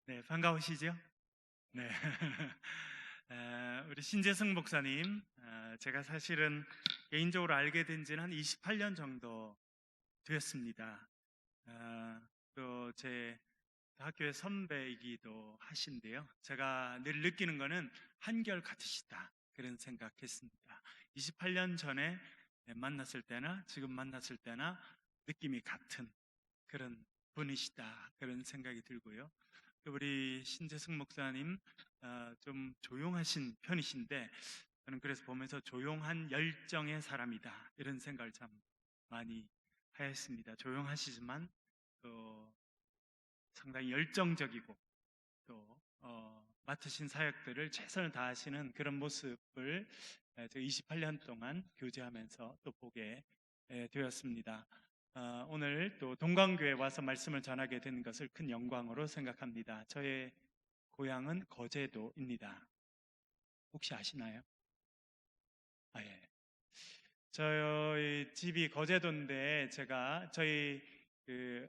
네, 반가우시죠? 네. 우리 신재승 목사님, 제가 사실은 개인적으로 알게 된 지는 한 28년 정도 되었습니다. 또 제 학교의 선배이기도 하신데요. 제가 늘 느끼는 거는 한결 같으시다, 그런 생각했습니다. 28년 전에 만났을 때나 지금 만났을 때나 느낌이 같은 그런 분이시다, 그런 생각이 들고요. 우리 신재승 목사님, 좀 조용하신 편이신데 저는 그래서 보면서 조용한 열정의 사람이다, 이런 생각을 참 많이 하였습니다. 조용하시지만 또 상당히 열정적이고 또 맡으신 사역들을 최선을 다하시는 그런 모습을 제가 28년 동안 교제하면서 또 보게 되었습니다. 오늘 또 동광교회에 와서 말씀을 전하게 된 것을 큰 영광으로 생각합니다. 저의 고향은 거제도입니다. 혹시 아시나요? 예. 저희 집이 거제도인데 제가 저희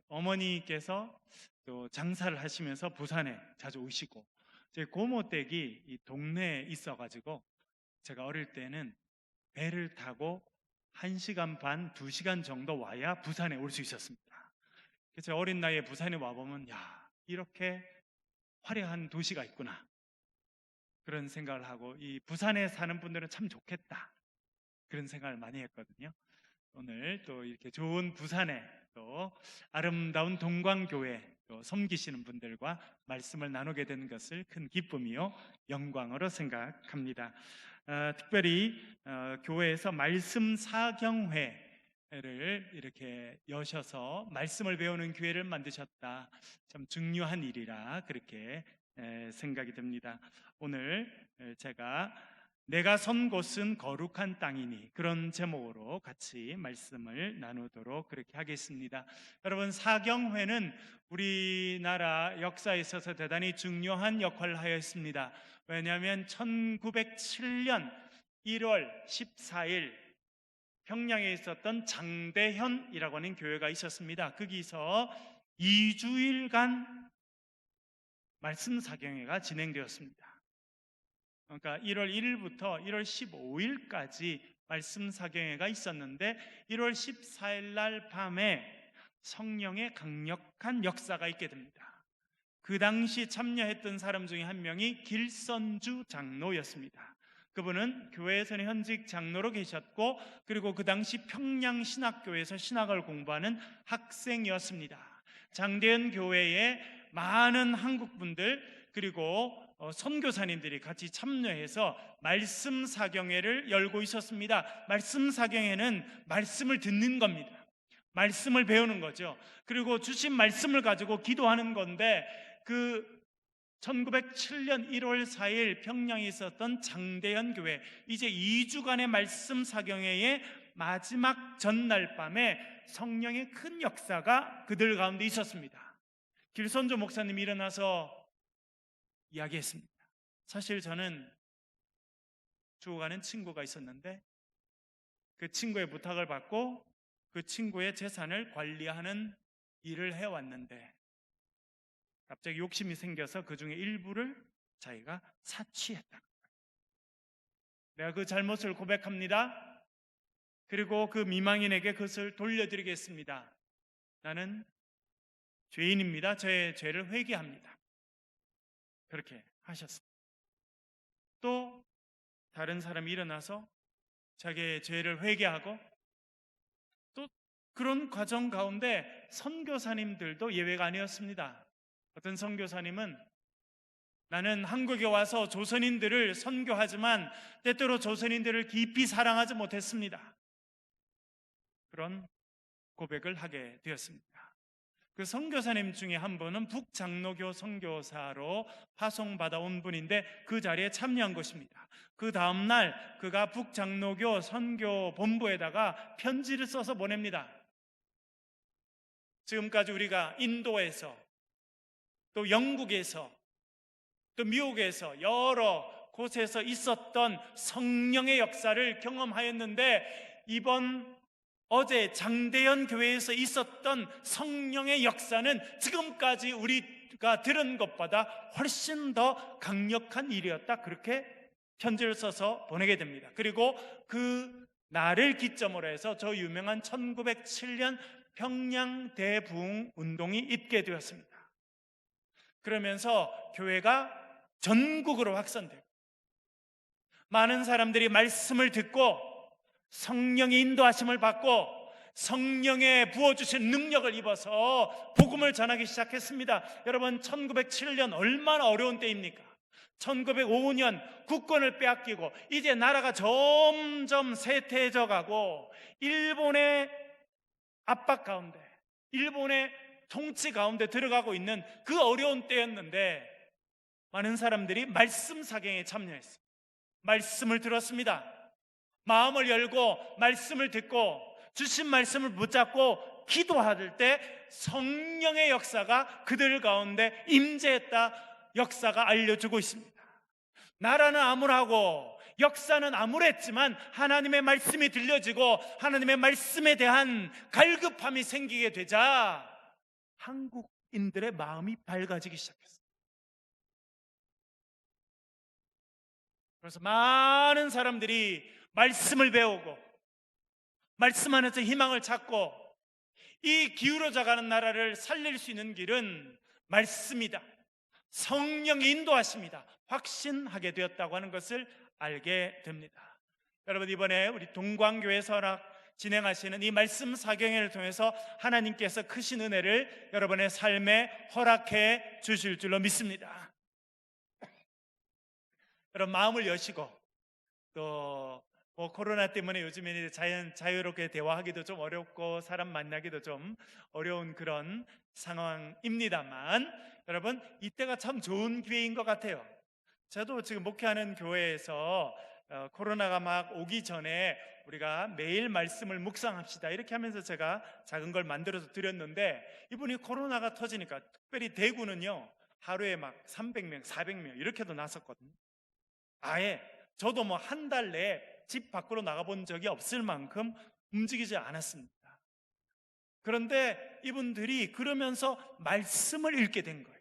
어머니께서 또 장사를 하시면서 부산에 자주 오시고 제 고모 댁이 이 동네에 있어가지고 제가 어릴 때는 배를 타고 1시간 반, 2시간 정도 와야 부산에 올 수 있었습니다. 그래서 어린 나이에 부산에 와보면 이렇게 화려한 도시가 있구나, 그런 생각을 하고 이 부산에 사는 분들은 참 좋겠다, 그런 생각을 많이 했거든요. 오늘 또 이렇게 좋은 부산에 또 아름다운 동광교회 또 섬기시는 분들과 말씀을 나누게 된 것을 큰 기쁨이요 영광으로 생각합니다. 특별히 교회에서 말씀 사경회를 이렇게 여셔서 말씀을 배우는 교회를 만드셨다, 참 중요한 일이라 그렇게 생각이 듭니다. 오늘 제가 내가 선 곳은 거룩한 땅이니, 그런 제목으로 같이 말씀을 나누도록 그렇게 하겠습니다. 여러분, 사경회는 우리나라 역사에 있어서 대단히 중요한 역할을 하였습니다. 왜냐하면 1907년 1월 14일 평양에 있었던 장대현이라고 하는 교회가 있었습니다. 거기서 2주일간 말씀 사경회가 진행되었습니다. 그러니까 1월 1일부터 1월 15일까지 말씀 사경회가 있었는데 1월 14일 날 밤에 성령의 강력한 역사가 있게 됩니다. 그 당시 참여했던 사람 중에 한 명이 길선주 장로였습니다. 그분은 교회에서는 현직 장로로 계셨고 그리고 그 당시 평양신학교에서 신학을 공부하는 학생이었습니다. 장대현 교회에 많은 한국분들 그리고 선교사님들이 같이 참여해서 말씀 사경회를 열고 있었습니다. 말씀 사경회는 말씀을 듣는 겁니다. 말씀을 배우는 거죠. 그리고 주신 말씀을 가지고 기도하는 건데 그 1907년 1월 4일 평양에 있었던 장대현 교회, 이제 2주간의 말씀 사경회의 마지막 전날 밤에 성령의 큰 역사가 그들 가운데 있었습니다. 길선조 목사님이 일어나서 이야기했습니다. 사실 저는 죽어가는 친구가 있었는데 그 친구의 부탁을 받고 그 친구의 재산을 관리하는 일을 해왔는데 갑자기 욕심이 생겨서 그 중에 일부를 자기가 사취했다. 내가 그 잘못을 고백합니다. 그리고 그 미망인에게 그것을 돌려드리겠습니다. 나는 죄인입니다. 저의 죄를 회개합니다. 그렇게 하셨습니다. 또 다른 사람이 일어나서 자기의 죄를 회개하고 또 그런 과정 가운데 선교사님들도 예외가 아니었습니다. 어떤 선교사님은 나는 한국에 와서 조선인들을 선교하지만 때때로 조선인들을 깊이 사랑하지 못했습니다. 그런 고백을 하게 되었습니다. 그 선교사님 중에 한 분은 북장로교 선교사로 파송받아 온 분인데 그 자리에 참여한 것입니다. 그 다음날 그가 북장로교 선교본부에다가 편지를 써서 보냅니다. 지금까지 우리가 인도에서 또 영국에서 또 미국에서 여러 곳에서 있었던 성령의 역사를 경험하였는데 어제 장대현 교회에서 있었던 성령의 역사는 지금까지 우리 우리가 들은 것보다 훨씬 더 강력한 일이었다. 그렇게 편지를 써서 보내게 됩니다. 그리고 그 날을 기점으로 해서 저 유명한 1907년 평양 대부흥 운동이 있게 되었습니다. 그러면서 교회가 전국으로 확산되고 많은 사람들이 말씀을 듣고 성령의 인도하심을 받고 성령의 부어주신 능력을 입어서 복음을 전하기 시작했습니다. 여러분, 1907년 얼마나 어려운 때입니까? 1905년 국권을 빼앗기고 이제 나라가 점점 쇠퇴해져 가고 일본의 압박 가운데, 일본의 통치 가운데 들어가고 있는 그 어려운 때였는데 많은 사람들이 말씀 사경에 참여했어요. 말씀을 들었습니다. 마음을 열고 말씀을 듣고 주신 말씀을 붙잡고 기도할 때 성령의 역사가 그들 가운데 임재했다. 역사가 알려주고 있습니다. 나라는 암울하고 역사는 암울했지만 하나님의 말씀이 들려지고 하나님의 말씀에 대한 갈급함이 생기게 되자 한국인들의 마음이 밝아지기 시작했어요. 그래서 많은 사람들이 말씀을 배우고 말씀 안에서 희망을 찾고 이 기울어져가는 나라를 살릴 수 있는 길은 말씀이다. 성령의 인도하십니다. 확신하게 되었다고 하는 것을 알게 됩니다. 여러분, 이번에 우리 동광교회 설악 진행하시는 이 말씀 사경회를 통해서 하나님께서 크신 은혜를 여러분의 삶에 허락해 주실 줄로 믿습니다. 여러분, 마음을 여시고 또 코로나 때문에 요즘에는 자유롭게 대화하기도 좀 어렵고 사람 만나기도 좀 어려운 그런 상황입니다만 여러분, 이때가 참 좋은 기회인 것 같아요. 저도 지금 목회하는 교회에서 코로나가 막 오기 전에 우리가 매일 말씀을 묵상합시다 이렇게 하면서 제가 작은 걸 만들어서 드렸는데 이분이 코로나가 터지니까 특별히 대구는요 하루에 막 300명, 400명 이렇게도 나섰거든요. 아예 저도 뭐 한 달 내에 집 밖으로 나가본 적이 없을 만큼 움직이지 않았습니다. 그런데 이분들이 그러면서 말씀을 읽게 된 거예요.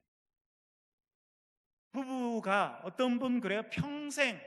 부부가 어떤 분 그래요? 평생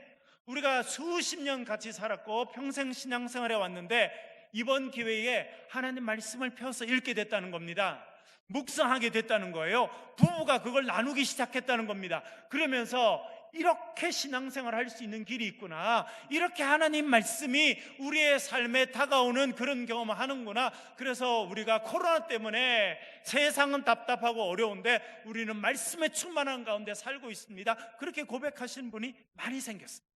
우리가 수십 년 같이 살았고 평생 신앙생활해 왔는데 이번 기회에 하나님 말씀을 펴서 읽게 됐다는 겁니다. 묵상하게 됐다는 거예요. 부부가 그걸 나누기 시작했다는 겁니다. 그러면서 이렇게 신앙생활 할 수 있는 길이 있구나, 이렇게 하나님 말씀이 우리의 삶에 다가오는 그런 경험을 하는구나. 그래서 우리가 코로나 때문에 세상은 답답하고 어려운데 우리는 말씀에 충만한 가운데 살고 있습니다. 그렇게 고백하신 분이 많이 생겼습니다.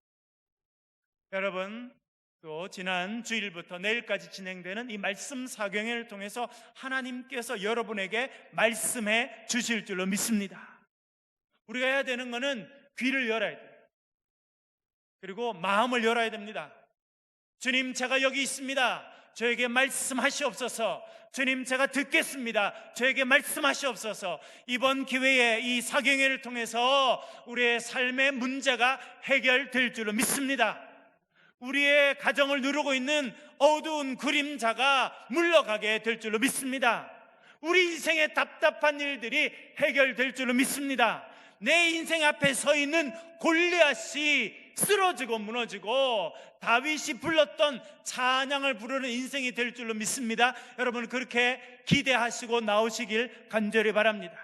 여러분, 또 지난 주일부터 내일까지 진행되는 이 말씀 사경회를 통해서 하나님께서 여러분에게 말씀해 주실 줄로 믿습니다. 우리가 해야 되는 것은 귀를 열어야 돼요. 그리고 마음을 열어야 됩니다. 주님, 제가 여기 있습니다. 저에게 말씀하시옵소서. 주님, 제가 듣겠습니다. 저에게 말씀하시옵소서. 이번 기회에 이 사경회를 통해서 우리의 삶의 문제가 해결될 줄로 믿습니다. 우리의 가정을 누르고 있는 어두운 그림자가 물러가게 될 줄로 믿습니다. 우리 인생의 답답한 일들이 해결될 줄로 믿습니다. 내 인생 앞에 서 있는 골리앗이 쓰러지고 무너지고 다윗이 불렀던 찬양을 부르는 인생이 될 줄로 믿습니다. 여러분, 그렇게 기대하시고 나오시길 간절히 바랍니다.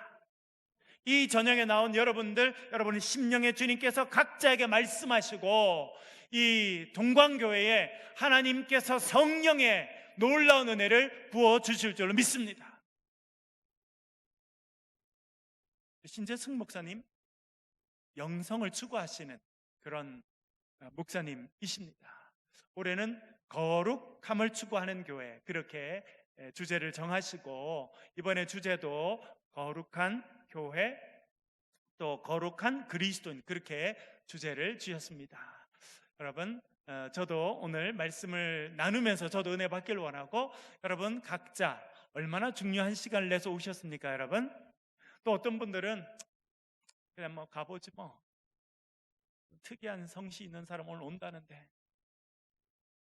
이 저녁에 나온 여러분들, 여러분의 심령의 주님께서 각자에게 말씀하시고 이 동광교회에 하나님께서 성령의 놀라운 은혜를 부어주실 줄로 믿습니다. 신재승 목사님, 영성을 추구하시는 그런 목사님이십니다. 올해는 거룩함을 추구하는 교회, 그렇게 주제를 정하시고 이번에 주제도 거룩한 교회, 또 거룩한 그리스도인, 그렇게 주제를 주셨습니다. 여러분, 저도 오늘 말씀을 나누면서 저도 은혜 받기를 원하고, 여러분 각자 얼마나 중요한 시간을 내서 오셨습니까? 여러분, 또 어떤 분들은 그냥 뭐 가보지 뭐, 특이한 성씨 있는 사람 오늘 온다는데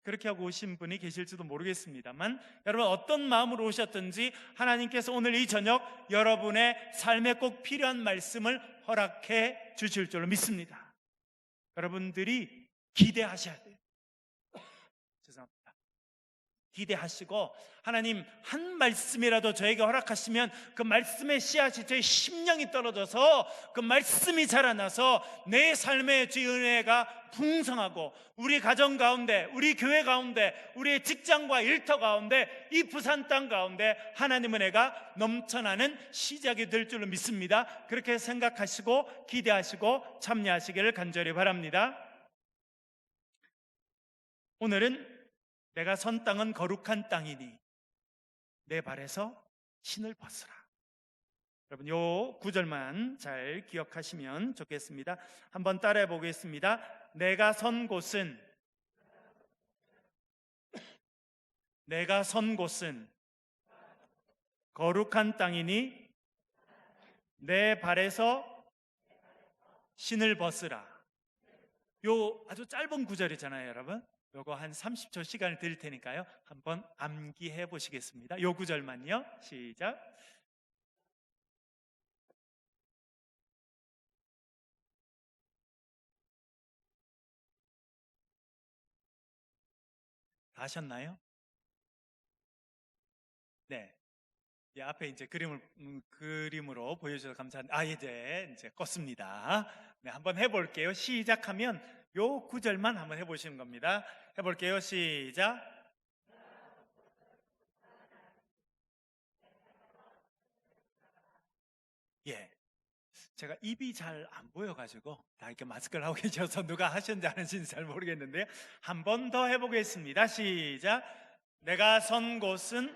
그렇게 하고 오신 분이 계실지도 모르겠습니다만, 여러분 어떤 마음으로 오셨든지 하나님께서 오늘 이 저녁 여러분의 삶에 꼭 필요한 말씀을 허락해 주실 줄로 믿습니다. 여러분들이 기대하셔야 돼요. 죄송합니다. 기대하시고, 하나님 한 말씀이라도 저에게 허락하시면 그 말씀의 씨앗이 저의 심령이 떨어져서 그 말씀이 자라나서 내 삶의 주의 은혜가 풍성하고, 우리 가정 가운데, 우리 교회 가운데, 우리의 직장과 일터 가운데, 이 부산 땅 가운데 하나님의 은혜가 넘쳐나는 시작이 될 줄로 믿습니다. 그렇게 생각하시고 기대하시고 참여하시기를 간절히 바랍니다. 오늘은 내가 선 땅은 거룩한 땅이니 내 발에서 신을 벗으라. 여러분 요 구절만 잘 기억하시면 좋겠습니다. 한번 따라해 보겠습니다. 내가 선 곳은 거룩한 땅이니 내 발에서 신을 벗으라. 요 아주 짧은 구절이잖아요, 여러분. 요거 한 30초 시간을 드릴 테니까요, 한번 암기해 보시겠습니다. 요 구절만요. 시작. 다 하셨나요? 네. 예, 앞에 이제 그림으로 보여주셔서 감사합니다. 이제 껐습니다. 네, 한번 해볼게요. 시작하면 요 구절만 한번 해보시는 겁니다. 해볼게요. 시작. 예. 제가 입이 잘 안 보여가지고 다 이렇게 마스크를 하고 계셔서 누가 하셨는지 안 하셨는지 잘 모르겠는데요. 한 번 더 해보겠습니다. 시작. 내가 선 곳은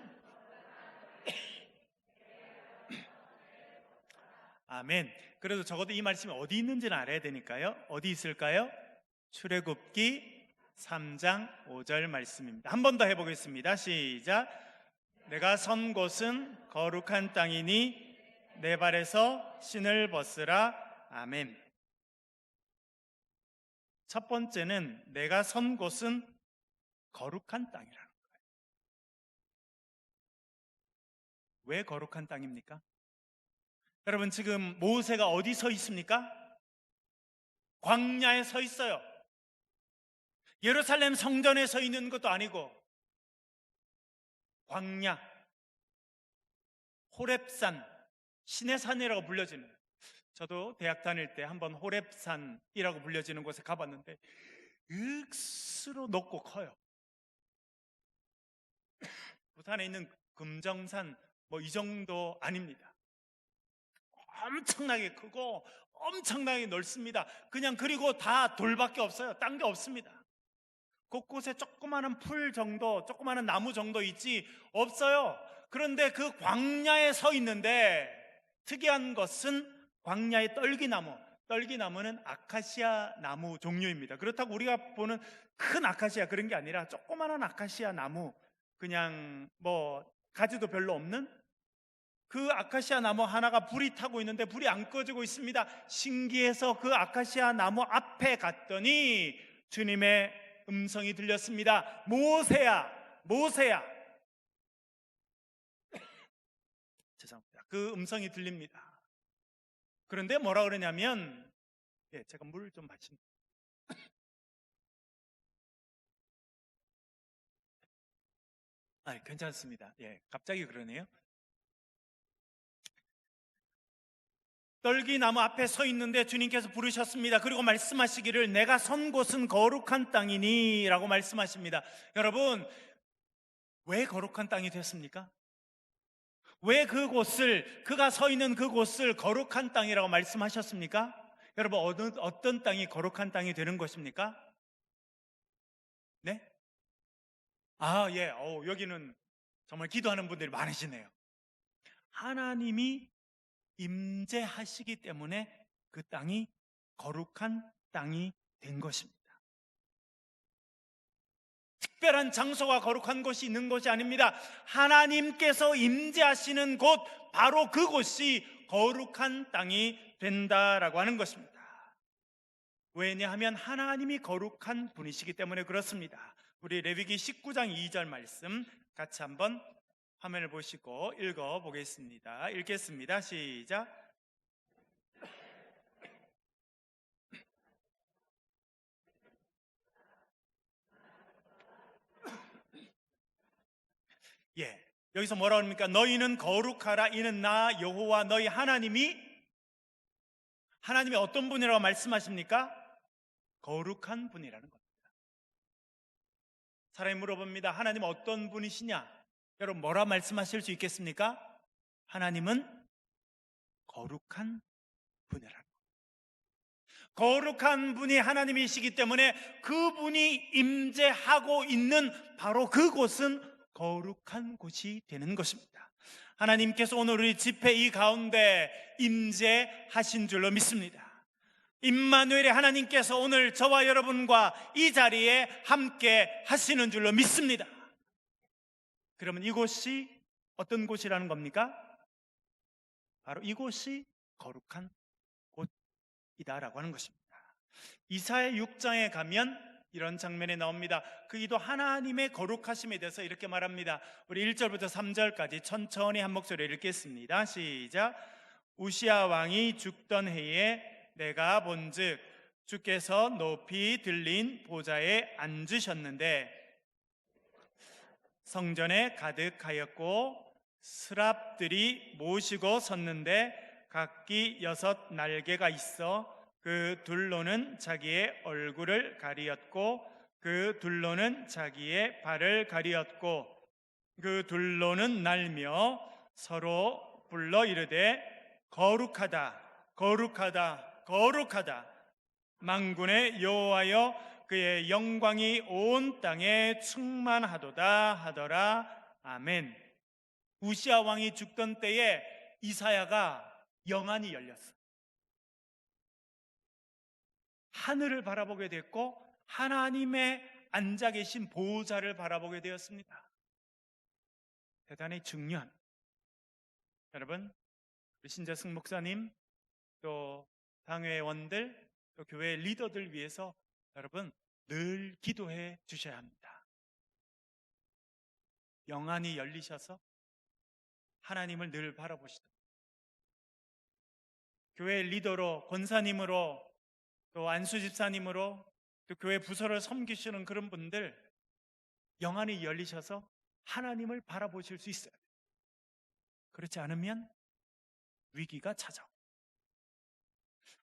아멘. 그래도 적어도 이 말씀이 어디 있는지는 알아야 되니까요. 어디 있을까요? 출애굽기 3장 5절 말씀입니다. 한 번 더 해보겠습니다. 시작. 내가 선 곳은 거룩한 땅이니 내 발에서 신을 벗으라. 아멘. 첫 번째는 내가 선 곳은 거룩한 땅이라는 거예요. 왜 거룩한 땅입니까? 여러분 지금 모세가 어디 서 있습니까? 광야에 서 있어요. 예루살렘 성전에 서 있는 것도 아니고 광야, 호렙산, 신의 산이라고 불려지는, 저도 대학 다닐 때 한번 호렙산이라고 불려지는 곳에 가봤는데 억수로 높고 커요. 부산에 있는 금정산 뭐 이 정도 아닙니다. 엄청나게 크고 엄청나게 넓습니다. 그냥, 그리고 다 돌밖에 없어요. 딴 게 없습니다. 곳곳에 조그마한 풀 정도, 조그마한 나무 정도 있지 없어요. 그런데 그 광야에 서 있는데 특이한 것은 광야의 떨기나무는 아카시아 나무 종류입니다. 그렇다고 우리가 보는 큰 아카시아 그런 게 아니라 조그마한 아카시아 나무, 그냥 뭐 가지도 별로 없는 그 아카시아 나무 하나가 불이 타고 있는데 불이 안 꺼지고 있습니다. 신기해서 그 아카시아 나무 앞에 갔더니 주님의 음성이 들렸습니다. 모세야, 모세야. 죄송합니다. 그 음성이 들립니다. 그런데 뭐라 그러냐면, 제가 물 좀 마십니다. 괜찮습니다. 갑자기 그러네요. 떨기나무 앞에 서 있는데 주님께서 부르셨습니다. 그리고 말씀하시기를 내가 선 곳은 거룩한 땅이니 라고 말씀하십니다. 여러분, 왜 거룩한 땅이 됐습니까? 왜 그가 서 있는 그곳을 거룩한 땅이라고 말씀하셨습니까? 여러분, 어떤 땅이 거룩한 땅이 되는 것입니까? 네? 여기는 정말 기도하는 분들이 많으시네요. 하나님이 임재하시기 때문에 그 땅이 거룩한 땅이 된 것입니다. 특별한 장소가 거룩한 곳이 있는 것이 아닙니다. 하나님께서 임재하시는 곳, 바로 그곳이 거룩한 땅이 된다라고 하는 것입니다. 왜냐하면 하나님이 거룩한 분이시기 때문에 그렇습니다. 우리 레위기 19장 2절 말씀 같이 한번 화면을 보시고 읽어보겠습니다. 읽겠습니다. 시작. 예, 여기서 뭐라고 합니까? 너희는 거룩하라. 이는 나 여호와 너희 하나님이 어떤 분이라고 말씀하십니까? 거룩한 분이라는 겁니다. 사람이 물어봅니다. 하나님 어떤 분이시냐? 여러분 뭐라 말씀하실 수 있겠습니까? 하나님은 거룩한 분이라는 겁니다. 거룩한 분이 하나님이시기 때문에 그분이 임재하고 있는 바로 그곳은 거룩한 곳이 되는 것입니다. 하나님께서 오늘 우리 집회 이 가운데 임재하신 줄로 믿습니다. 임마누엘의 하나님께서 오늘 저와 여러분과 이 자리에 함께 하시는 줄로 믿습니다. 그러면 이곳이 어떤 곳이라는 겁니까? 바로 이곳이 거룩한 곳이다라고 하는 것입니다. 이사야 6장에 가면 이런 장면이 나옵니다. 그이도 하나님의 거룩하심에 대해서 이렇게 말합니다. 우리 1절부터 3절까지 천천히 한 목소리로 읽겠습니다. 시작. 우시야 왕이 죽던 해에 내가 본즉 주께서 높이 들린 보좌에 앉으셨는데 성전에 가득하였고 스랍들이 모시고 섰는데 각기 6 날개가 있어 그 둘로는 자기의 얼굴을 가리었고 그 둘로는 자기의 발을 가리었고 그 둘로는 날며 서로 불러 이르되 거룩하다 거룩하다 거룩하다 만군의 여호와여 그의 영광이 온 땅에 충만하도다 하더라. 아멘. 우시야 왕이 죽던 때에 이사야가 영안이 열렸어. 하늘을 바라보게 됐고 하나님의 앉아 계신 보호자를 바라보게 되었습니다. 대단히 중요한, 여러분 우리 신재승 목사님 또 당회원들 또 교회 리더들 위해서 여러분 늘 기도해 주셔야 합니다. 영안이 열리셔서 하나님을 늘 바라보시다. 교회 리더로 권사님으로 또 안수 집사님으로 또 교회 부서를 섬기시는 그런 분들 영안이 열리셔서 하나님을 바라보실 수 있어요. 그렇지 않으면 위기가 찾아옵니다.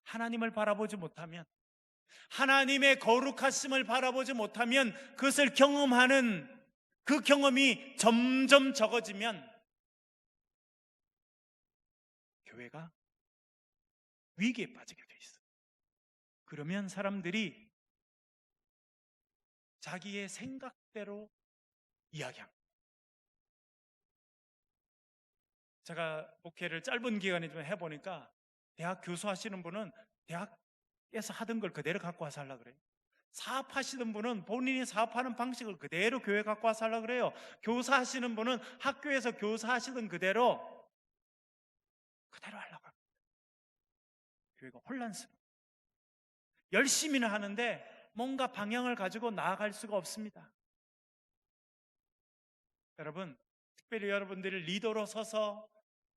하나님을 바라보지 못하면, 하나님의 거룩하심을 바라보지 못하면 그것을 경험하는 그 경험이 점점 적어지면 교회가 위기에 빠지게 돼 있어요. 그러면 사람들이 자기의 생각대로 이야기합니다. 제가 목회를 짧은 기간에 좀 해보니까 대학 교수 하시는 분은 대학에서 하던 걸 그대로 갖고 와서 하려고 그래요. 사업하시는 분은 본인이 사업하는 방식을 그대로 교회 갖고 와서 하려고 그래요. 교사 하시는 분은 학교에서 교사하시던 그대로 하려고 합니다. 교회가 혼란스러워요. 열심히는 하는데 뭔가 방향을 가지고 나아갈 수가 없습니다. 여러분, 특별히 여러분들이 리더로 서서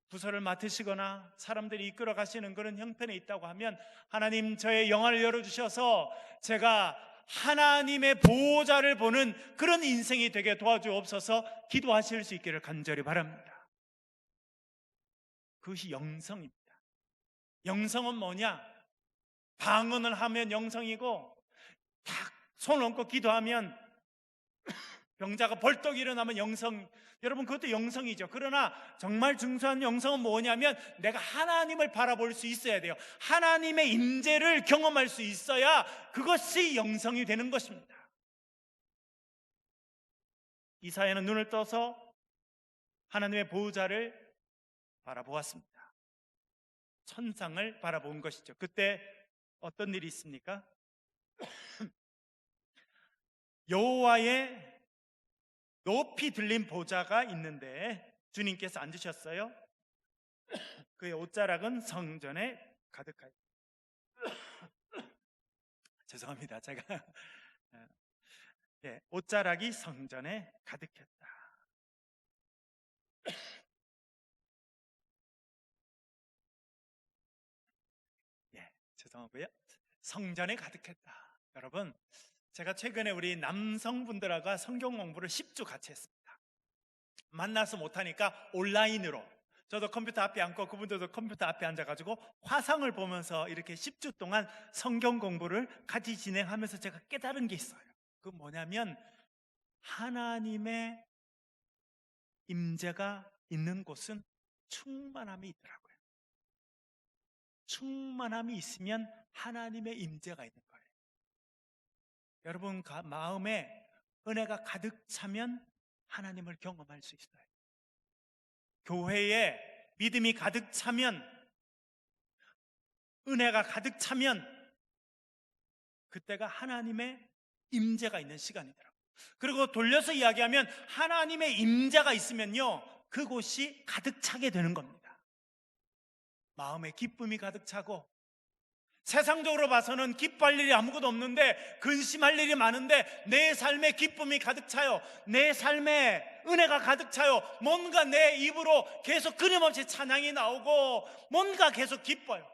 부서를 맡으시거나 사람들이 이끌어 가시는 그런 형편에 있다고 하면 하나님 저의 영안을 열어주셔서 제가 하나님의 보호자를 보는 그런 인생이 되게 도와주옵소서 기도하실 수 있기를 간절히 바랍니다. 그것이 영성입니다. 영성은 뭐냐? 방언을 하면 영성이고 탁 손을 얹고 기도하면 병자가 벌떡 일어나면 영성, 여러분 그것도 영성이죠. 그러나 정말 중요한 영성은 뭐냐면 내가 하나님을 바라볼 수 있어야 돼요. 하나님의 임재를 경험할 수 있어야 그것이 영성이 되는 것입니다. 이사야는 눈을 떠서 하나님의 보호자를 바라보았습니다. 천상을 바라본 것이죠. 그때 어떤 일이 있습니까? 여호와의 높이 들린 보좌가 있는데 주님께서 앉으셨어요. 그의 옷자락은 성전에 가득하여. 죄송합니다. 제가 예, 옷자락이 성전에 가득했다. 예, 죄송하고요. 성전에 가득했다. 여러분, 제가 최근에 우리 남성분들하고 성경 공부를 10주 같이 했습니다. 만나서 못하니까 온라인으로, 저도 컴퓨터 앞에 앉고 그분들도 컴퓨터 앞에 앉아가지고 화상을 보면서 이렇게 10주 동안 성경 공부를 같이 진행하면서 제가 깨달은 게 있어요. 그 뭐냐면 하나님의 임재가 있는 곳은 충만함이 있더라고요. 충만함이 있으면 하나님의 임재가 있는 거예요. 여러분 마음에 은혜가 가득 차면 하나님을 경험할 수 있어요. 교회에 믿음이 가득 차면, 은혜가 가득 차면 그때가 하나님의 임재가 있는 시간이더라고요. 그리고 돌려서 이야기하면 하나님의 임재가 있으면요, 그곳이 가득 차게 되는 겁니다. 마음에 기쁨이 가득 차고, 세상적으로 봐서는 기뻐할 일이 아무것도 없는데 근심할 일이 많은데 내 삶에 기쁨이 가득 차요. 내 삶에 은혜가 가득 차요. 뭔가 내 입으로 계속 끊임없이 찬양이 나오고 뭔가 계속 기뻐요.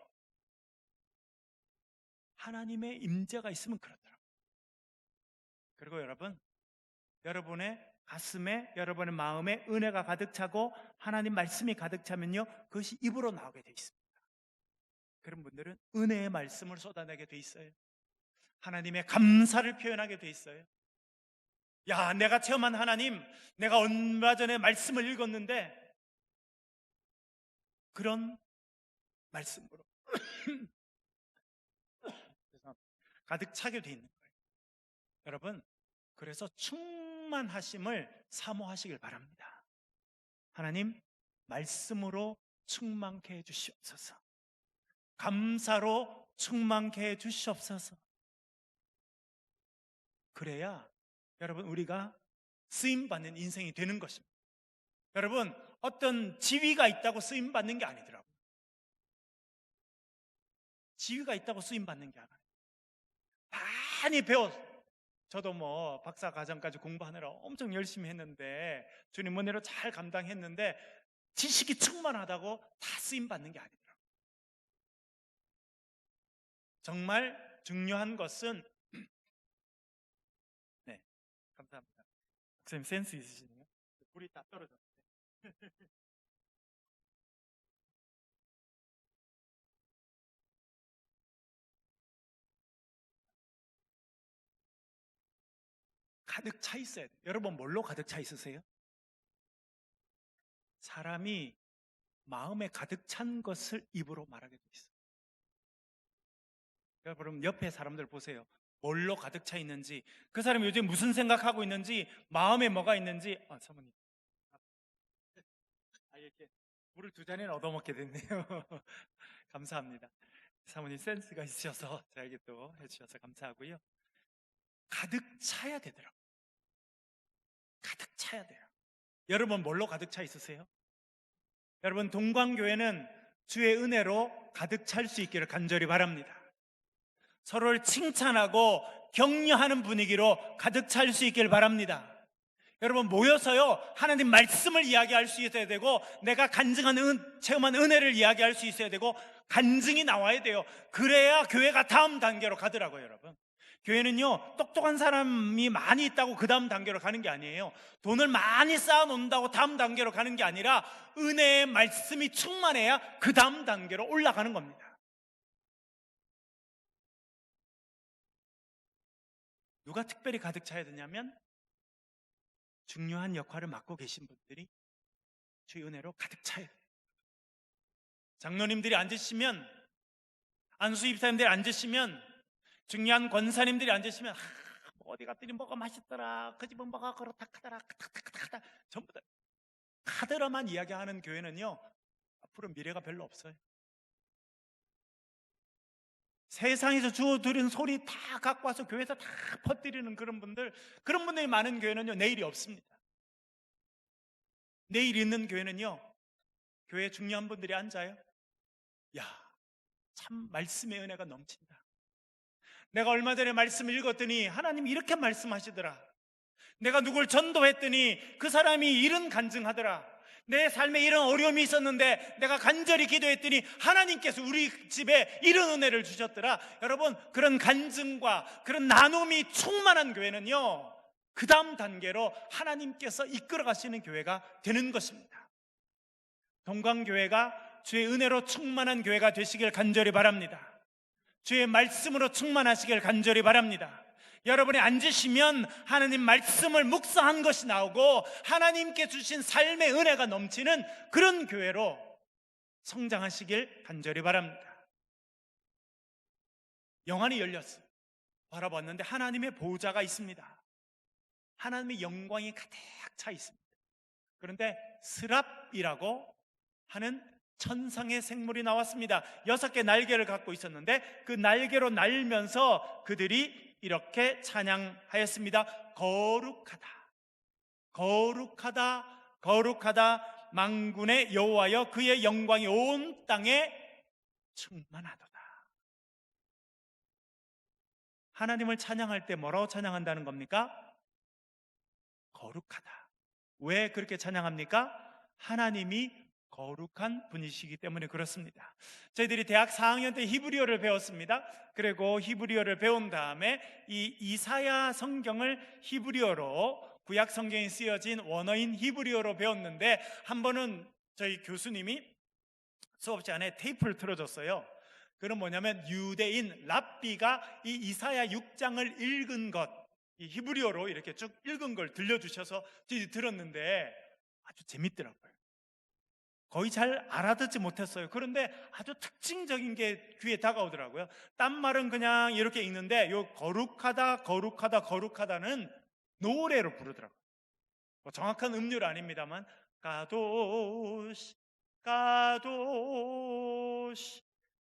하나님의 임재가 있으면 그렇더라고요. 그리고 여러분의 가슴에, 여러분의 마음에 은혜가 가득 차고 하나님 말씀이 가득 차면요, 그것이 입으로 나오게 돼 있습니다. 그런 분들은 은혜의 말씀을 쏟아내게 돼 있어요. 하나님의 감사를 표현하게 돼 있어요. 야, 내가 체험한 하나님, 내가 얼마 전에 말씀을 읽었는데 그런 말씀으로 가득 차게 돼 있는 거예요. 여러분, 그래서 충만하심을 사모하시길 바랍니다. 하나님, 말씀으로 충만케 해 주시옵소서. 감사로 충만케 해 주시옵소서. 그래야 여러분, 우리가 쓰임받는 인생이 되는 것입니다. 여러분, 어떤 지위가 있다고 쓰임받는 게 아니더라고요. 지위가 있다고 쓰임받는 게 아니에요. 많이 저도 뭐 박사 과정까지 공부하느라 엄청 열심히 했는데, 주님 은혜로 잘 감당했는데 지식이 충만하다고 다 쓰임받는 게 아니더라고요. 정말 중요한 것은, 네, 감사합니다. 목사님 센스 있으시네요. 불이 다 떨어졌어요. 가득 차 있어야 돼요. 여러분, 뭘로 가득 차 있으세요? 사람이 마음에 가득 찬 것을 입으로 말하게 돼 있어요. 여러분, 옆에 사람들 보세요. 뭘로 가득 차 있는지, 그 사람이 요즘 무슨 생각하고 있는지, 마음에 뭐가 있는지. 사모님, 이렇게 물을 두 잔이나 얻어먹게 됐네요. 감사합니다. 사모님 센스가 있으셔서 저에게 또 해주셔서 감사하고요. 가득 차야 되더라고요. 가득 차야 돼요. 여러분, 뭘로 가득 차 있으세요? 여러분, 동광교회는 주의 은혜로 가득 찰 수 있기를 간절히 바랍니다. 서로를 칭찬하고 격려하는 분위기로 가득 찰 수 있기를 바랍니다. 여러분, 모여서요, 하나님 말씀을 이야기할 수 있어야 되고, 내가 간증한 체험한 은혜를 이야기할 수 있어야 되고, 간증이 나와야 돼요. 그래야 교회가 다음 단계로 가더라고요. 여러분, 교회는요, 똑똑한 사람이 많이 있다고 그 다음 단계로 가는 게 아니에요. 돈을 많이 쌓아놓는다고 다음 단계로 가는 게 아니라 은혜의 말씀이 충만해야 그 다음 단계로 올라가는 겁니다. 누가 특별히 가득 차야 되냐면, 중요한 역할을 맡고 계신 분들이 주의 은혜로 가득 차야 돼요. 장로님들이 앉으시면, 안수입사님들이 앉으시면, 중요한 권사님들이 앉으시면, 어디 갔더니 뭐가 맛있더라, 그 집은 뭐가 그렇다 하더라, 크닥크닥 전부 다 카드라만 이야기하는 교회는요, 앞으로 미래가 별로 없어요. 세상에서 주워 들은 소리 다 갖고 와서 교회에서 다 퍼뜨리는 그런 분들이 많은 교회는요, 내일이 없습니다. 내일 있는 교회는요, 교회 중요한 분들이 앉아요. 야, 참 말씀의 은혜가 넘친다. 내가 얼마 전에 말씀을 읽었더니 하나님이 이렇게 말씀하시더라. 내가 누굴 전도했더니 그 사람이 이런 간증하더라. 내 삶에 이런 어려움이 있었는데 내가 간절히 기도했더니 하나님께서 우리 집에 이런 은혜를 주셨더라. 여러분, 그런 간증과 그런 나눔이 충만한 교회는요, 그 다음 단계로 하나님께서 이끌어 가시는 교회가 되는 것입니다. 동광교회가 주의 은혜로 충만한 교회가 되시길 간절히 바랍니다. 주의 말씀으로 충만하시길 간절히 바랍니다. 여러분이 앉으시면 하나님 말씀을 묵상한 것이 나오고 하나님께 주신 삶의 은혜가 넘치는 그런 교회로 성장하시길 간절히 바랍니다. 영안이 열렸어요. 바라봤는데 하나님의 보호자가 있습니다. 하나님의 영광이 가득 차 있습니다. 그런데 스랍이라고 하는 천상의 생물이 나왔습니다. 6개 날개를 갖고 있었는데 그 날개로 날면서 그들이 이렇게 찬양하였습니다. 거룩하다, 거룩하다, 거룩하다, 만군의 여호와여, 그의 영광이 온 땅에 충만하도다. 하나님을 찬양할 때 뭐라고 찬양한다는 겁니까? 거룩하다. 왜 그렇게 찬양합니까? 하나님이 거룩한 분이시기 때문에 그렇습니다. 저희들이 대학 4학년 때 히브리어를 배웠습니다. 그리고 히브리어를 배운 다음에 이 이사야 성경을 히브리어로, 구약 성경에 쓰여진 원어인 히브리어로 배웠는데, 한 번은 저희 교수님이 수업 시간에 테이프를 틀어줬어요. 그건 뭐냐면 유대인 랍비가 이 이사야 6장을 읽은 것, 이 히브리어로 이렇게 쭉 읽은 걸 들려주셔서 들었는데 아주 재밌더라고요. 거의 잘 알아듣지 못했어요. 그런데 아주 특징적인 게 귀에 다가오더라고요. 딴 말은 그냥 이렇게 읽는데 요 거룩하다, 거룩하다, 거룩하다는 노래로 부르더라고요. 뭐 정확한 음률은 아닙니다만 가도시, 가도시,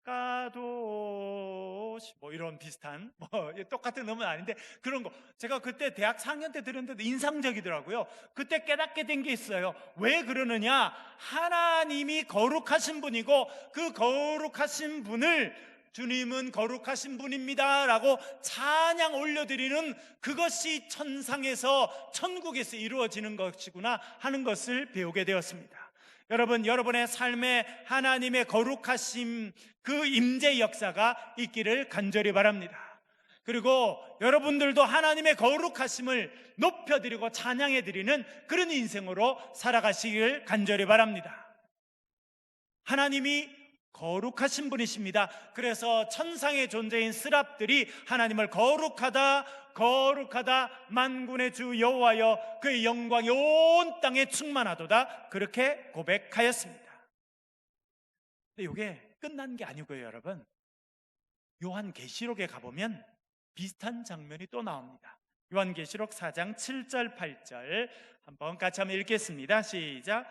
가도시, 뭐 이런 비슷한, 뭐 똑같은 음은 아닌데 그런 거 제가 그때 대학 4학년 때 들었는데 인상적이더라고요. 그때 깨닫게 된 게 있어요. 왜 그러느냐? 하나님이 거룩하신 분이고 그 거룩하신 분을 주님은 거룩하신 분입니다 라고 찬양 올려드리는 그것이 천상에서, 천국에서 이루어지는 것이구나 하는 것을 배우게 되었습니다. 여러분, 여러분의 삶에 하나님의 거룩하심, 그 임재 역사가 있기를 간절히 바랍니다. 그리고 여러분들도 하나님의 거룩하심을 높여드리고 찬양해드리는 그런 인생으로 살아가시길 간절히 바랍니다. 하나님이 거룩하신 분이십니다. 그래서 천상의 존재인 스랍들이 하나님을 거룩하다, 거룩하다, 만군의 주 여호와여, 그의 영광이 온 땅에 충만하도다, 그렇게 고백하였습니다. 근데 이게 끝난 게 아니고요, 여러분. 요한계시록에 가보면 비슷한 장면이 또 나옵니다. 요한계시록 4장 7절 8절 한번 같이 한번 읽겠습니다. 시작.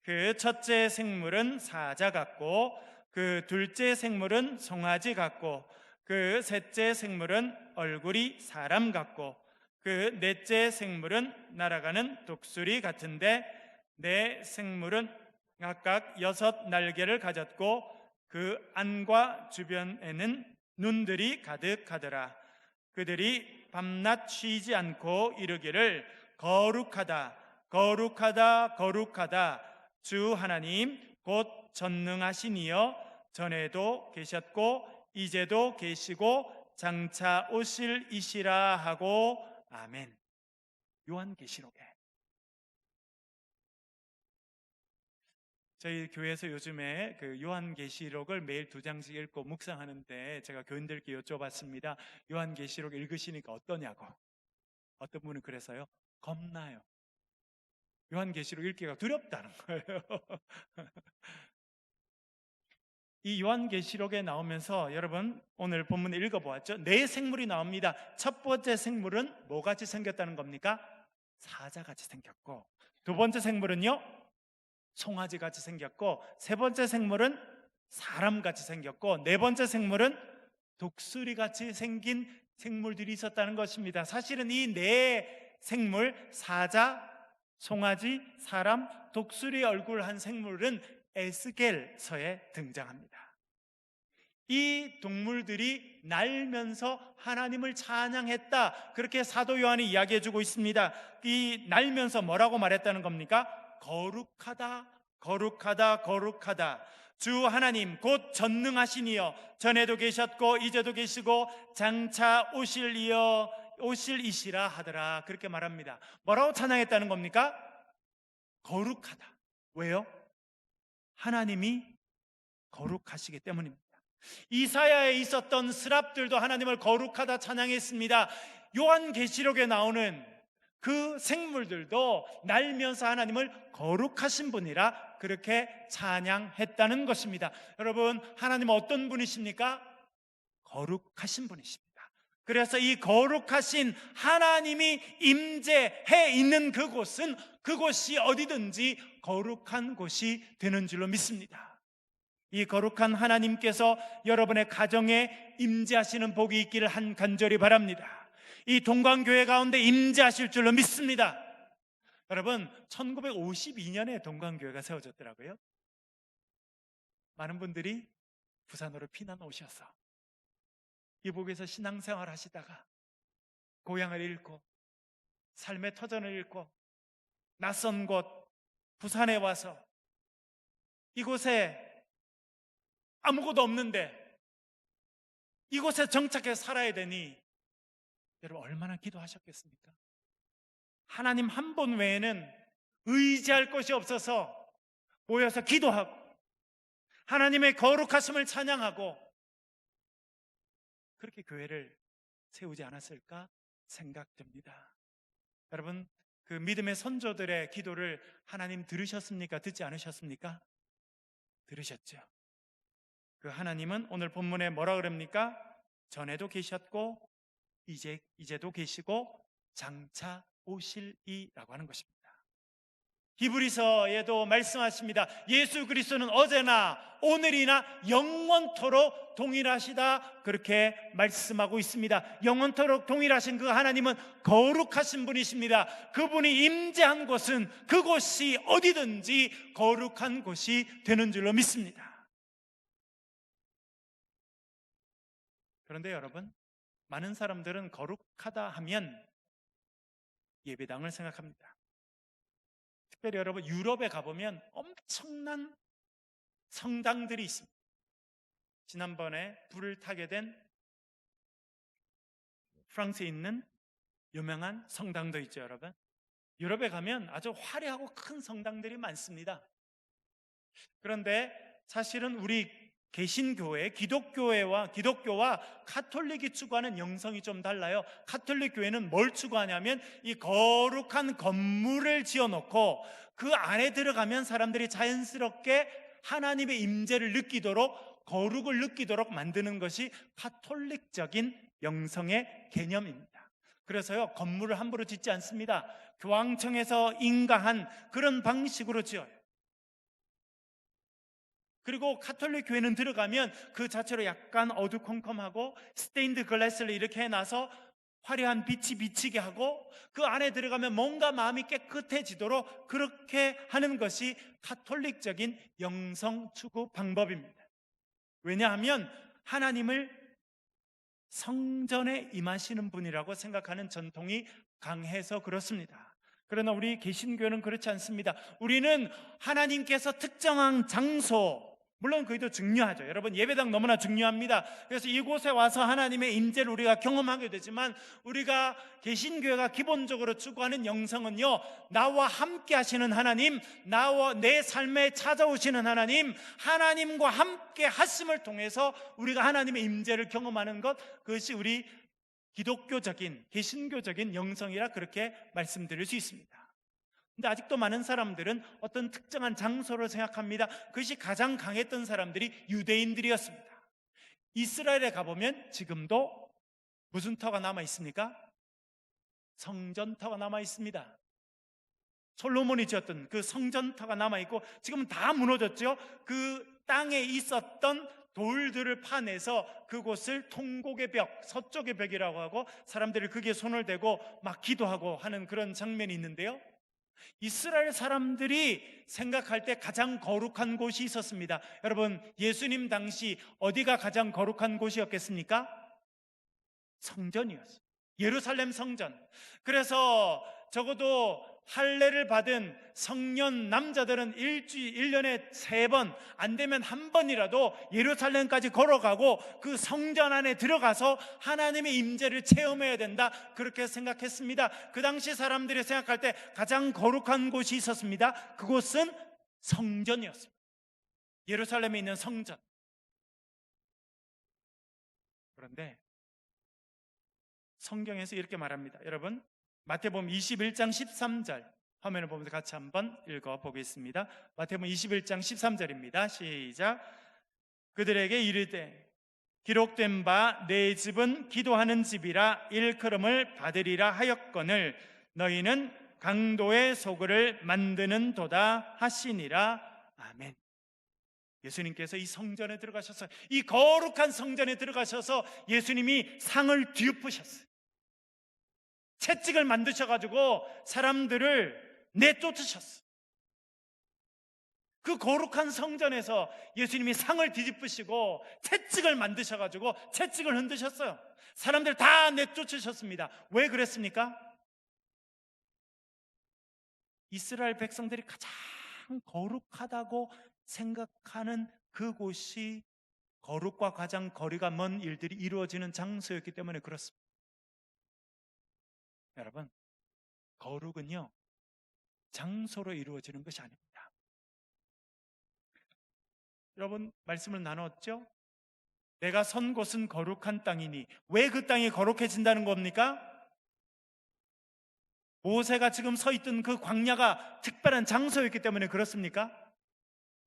그 첫째 생물은 사자 같고 그 둘째 생물은 송아지 같고 그 셋째 생물은 얼굴이 사람 같고 그 넷째 생물은 날아가는 독수리 같은데 네 생물은 각각 6 날개를 가졌고 그 안과 주변에는 눈들이 가득하더라. 그들이 밤낮 쉬지 않고 이르기를 거룩하다, 거룩하다, 거룩하다, 주 하나님 곧 전능하신 이여, 전에도 계셨고 이제도 계시고 장차 오실 이시라 하고 아멘. 요한계시록에 저희 교회에서 요즘에 그 요한계시록을 매일 2장씩 읽고 묵상하는데 제가 교인들께 여쭤봤습니다. 요한계시록 읽으시니까 어떠냐고. 어떤 분은 그래서요, 겁나요. 요한계시록 읽기가 두렵다는 거예요. 이 요한계시록에 나오면서 여러분 오늘 본문을 읽어보았죠. 4 생물이 나옵니다. 첫 번째 생물은 뭐같이 생겼다는 겁니까? 사자같이 생겼고, 두 번째 생물은요, 송아지같이 생겼고, 세 번째 생물은 사람같이 생겼고, 네 번째 생물은 독수리같이 생긴 생물들이 있었다는 것입니다. 사실은 이 4 생물, 사자, 송아지, 사람, 독수리 얼굴 한 생물은 에스겔서에 등장합니다. 이 동물들이 날면서 하나님을 찬양했다, 그렇게 사도 요한이 이야기해 주고 있습니다. 이 날면서 뭐라고 말했다는 겁니까? 거룩하다, 거룩하다, 거룩하다. 주 하나님 곧 전능하신 이여, 전에도 계셨고 이제도 계시고 장차 오실 이시라 하더라, 그렇게 말합니다. 뭐라고 찬양했다는 겁니까? 거룩하다. 왜요? 하나님이 거룩하시기 때문입니다. 이사야에 있었던 스랍들도 하나님을 거룩하다 찬양했습니다. 요한계시록에 나오는 그 생물들도 날면서 하나님을 거룩하신 분이라 그렇게 찬양했다는 것입니다. 여러분, 하나님은 어떤 분이십니까? 거룩하신 분이십니다. 그래서 이 거룩하신 하나님이 임재해 있는 그곳은, 그곳이 어디든지 거룩한 곳이 되는 줄로 믿습니다. 이 거룩한 하나님께서 여러분의 가정에 임재하시는 복이 있기를 간절히 바랍니다. 이 동광교회 가운데 임재하실 줄로 믿습니다. 여러분, 1952년에 동광교회가 세워졌더라고요. 많은 분들이 부산으로 피난 오셔서 이북에서 신앙생활 하시다가 고향을 잃고 삶의 터전을 잃고 낯선 곳 부산에 와서 이곳에 아무것도 없는데 이곳에 정착해서 살아야 되니 여러분 얼마나 기도하셨겠습니까? 하나님 한 분 외에는 의지할 것이 없어서 모여서 기도하고 하나님의 거룩하심을 찬양하고 그렇게 교회를 세우지 않았을까 생각됩니다. 여러분, 그 믿음의 선조들의 기도를 하나님 들으셨습니까? 듣지 않으셨습니까? 들으셨죠. 그 하나님은 오늘 본문에 뭐라 그럽니까? 전에도 계셨고 이제도 계시고 장차 오실이라고 하는 것입니다. 히브리서에도 말씀하십니다. 예수 그리스도는 어제나 오늘이나 영원토록 동일하시다, 그렇게 말씀하고 있습니다. 영원토록 동일하신 그 하나님은 거룩하신 분이십니다. 그분이 임재한 곳은 그곳이 어디든지 거룩한 곳이 되는 줄로 믿습니다. 그런데 여러분, 많은 사람들은 거룩하다 하면 예배당을 생각합니다. 특별히 여러분, 유럽에 가보면 엄청난 성당들이 있습니다. 지난번에 불을 타게 된 프랑스에 있는 유명한 성당도 있죠. 여러분, 유럽에 가면 아주 화려하고 큰 성당들이 많습니다. 그런데 사실은 우리 개신교회, 기독교와 가톨릭이 추구하는 영성이 좀 달라요. 가톨릭 교회는 뭘 추구하냐면 이 거룩한 건물을 지어놓고 그 안에 들어가면 사람들이 자연스럽게 하나님의 임재를 느끼도록, 거룩을 느끼도록 만드는 것이 가톨릭적인 영성의 개념입니다. 그래서요, 건물을 함부로 짓지 않습니다. 교황청에서 인가한 그런 방식으로 지어요. 그리고 가톨릭 교회는 들어가면 그 자체로 약간 어두컴컴하고 스테인드 글라스를 이렇게 해놔서 화려한 빛이 비치게 하고 그 안에 들어가면 뭔가 마음이 깨끗해지도록 그렇게 하는 것이 가톨릭적인 영성 추구 방법입니다. 왜냐하면 하나님을 성전에 임하시는 분이라고 생각하는 전통이 강해서 그렇습니다. 그러나 우리 개신교는 그렇지 않습니다. 우리는 하나님께서 특정한 장소, 물론 그것도 중요하죠. 여러분, 예배당 너무나 중요합니다. 그래서 이곳에 와서 하나님의 임재를 우리가 경험하게 되지만 우리가 개신교회가 기본적으로 추구하는 영성은요, 나와 함께 하시는 하나님, 나와 내 삶에 찾아오시는 하나님, 하나님과 함께 하심을 통해서 우리가 하나님의 임재를 경험하는 것, 그것이 우리 기독교적인, 개신교적인 영성이라 그렇게 말씀드릴 수 있습니다. 근데 아직도 많은 사람들은 어떤 특정한 장소를 생각합니다. 그것이 가장 강했던 사람들이 유대인들이었습니다. 이스라엘에 가보면 지금도 무슨 터가 남아 있습니까? 성전터가 남아 있습니다. 솔로몬이 지었던 그 성전터가 남아 있고 지금은 다 무너졌죠. 그 땅에 있었던 돌들을 파내서 그곳을 통곡의 벽, 서쪽의 벽이라고 하고 사람들이 거기에 손을 대고 막 기도하고 하는 그런 장면이 있는데요, 이스라엘 사람들이 생각할 때 가장 거룩한 곳이 있었습니다. 여러분, 예수님 당시 어디가 가장 거룩한 곳이었겠습니까? 성전이었어요. 예루살렘 성전. 그래서 적어도 할례를 받은 성년 남자들은 1년에 3번, 안 되면 한 번이라도 예루살렘까지 걸어가고 그 성전 안에 들어가서 하나님의 임재를 체험해야 된다, 그렇게 생각했습니다. 그 당시 사람들이 생각할 때 가장 거룩한 곳이 있었습니다. 그곳은 성전이었습니다. 예루살렘에 있는 성전. 그런데 성경에서 이렇게 말합니다. 여러분, 마태복음 21장 13절 화면을 보면서 같이 한번 읽어보겠습니다. 마태복음 21장 13절입니다. 시작. 그들에게 이르되 기록된 바 내 집은 기도하는 집이라 일컬음을 받으리라 하였거늘 너희는 강도의 소굴을 만드는 도다 하시니라. 아멘. 예수님께서 이 성전에 들어가셔서, 이 거룩한 성전에 들어가셔서 예수님이 상을 뒤엎으셨어요. 채찍을 만드셔가지고 사람들을 내쫓으셨어요. 그 거룩한 성전에서 예수님이 상을 뒤집으시고 채찍을 만드셔가지고 채찍을 흔드셨어요. 사람들 다 내쫓으셨습니다. 왜 그랬습니까? 이스라엘 백성들이 가장 거룩하다고 생각하는 그곳이 거룩과 가장 거리가 먼 일들이 이루어지는 장소였기 때문에 그렇습니다. 여러분, 거룩은요, 장소로 이루어지는 것이 아닙니다. 여러분, 말씀을 나눴죠? 내가 선 곳은 거룩한 땅이니. 왜 그 땅이 거룩해진다는 겁니까? 모세가 지금 서 있던 그 광야가 특별한 장소였기 때문에 그렇습니까?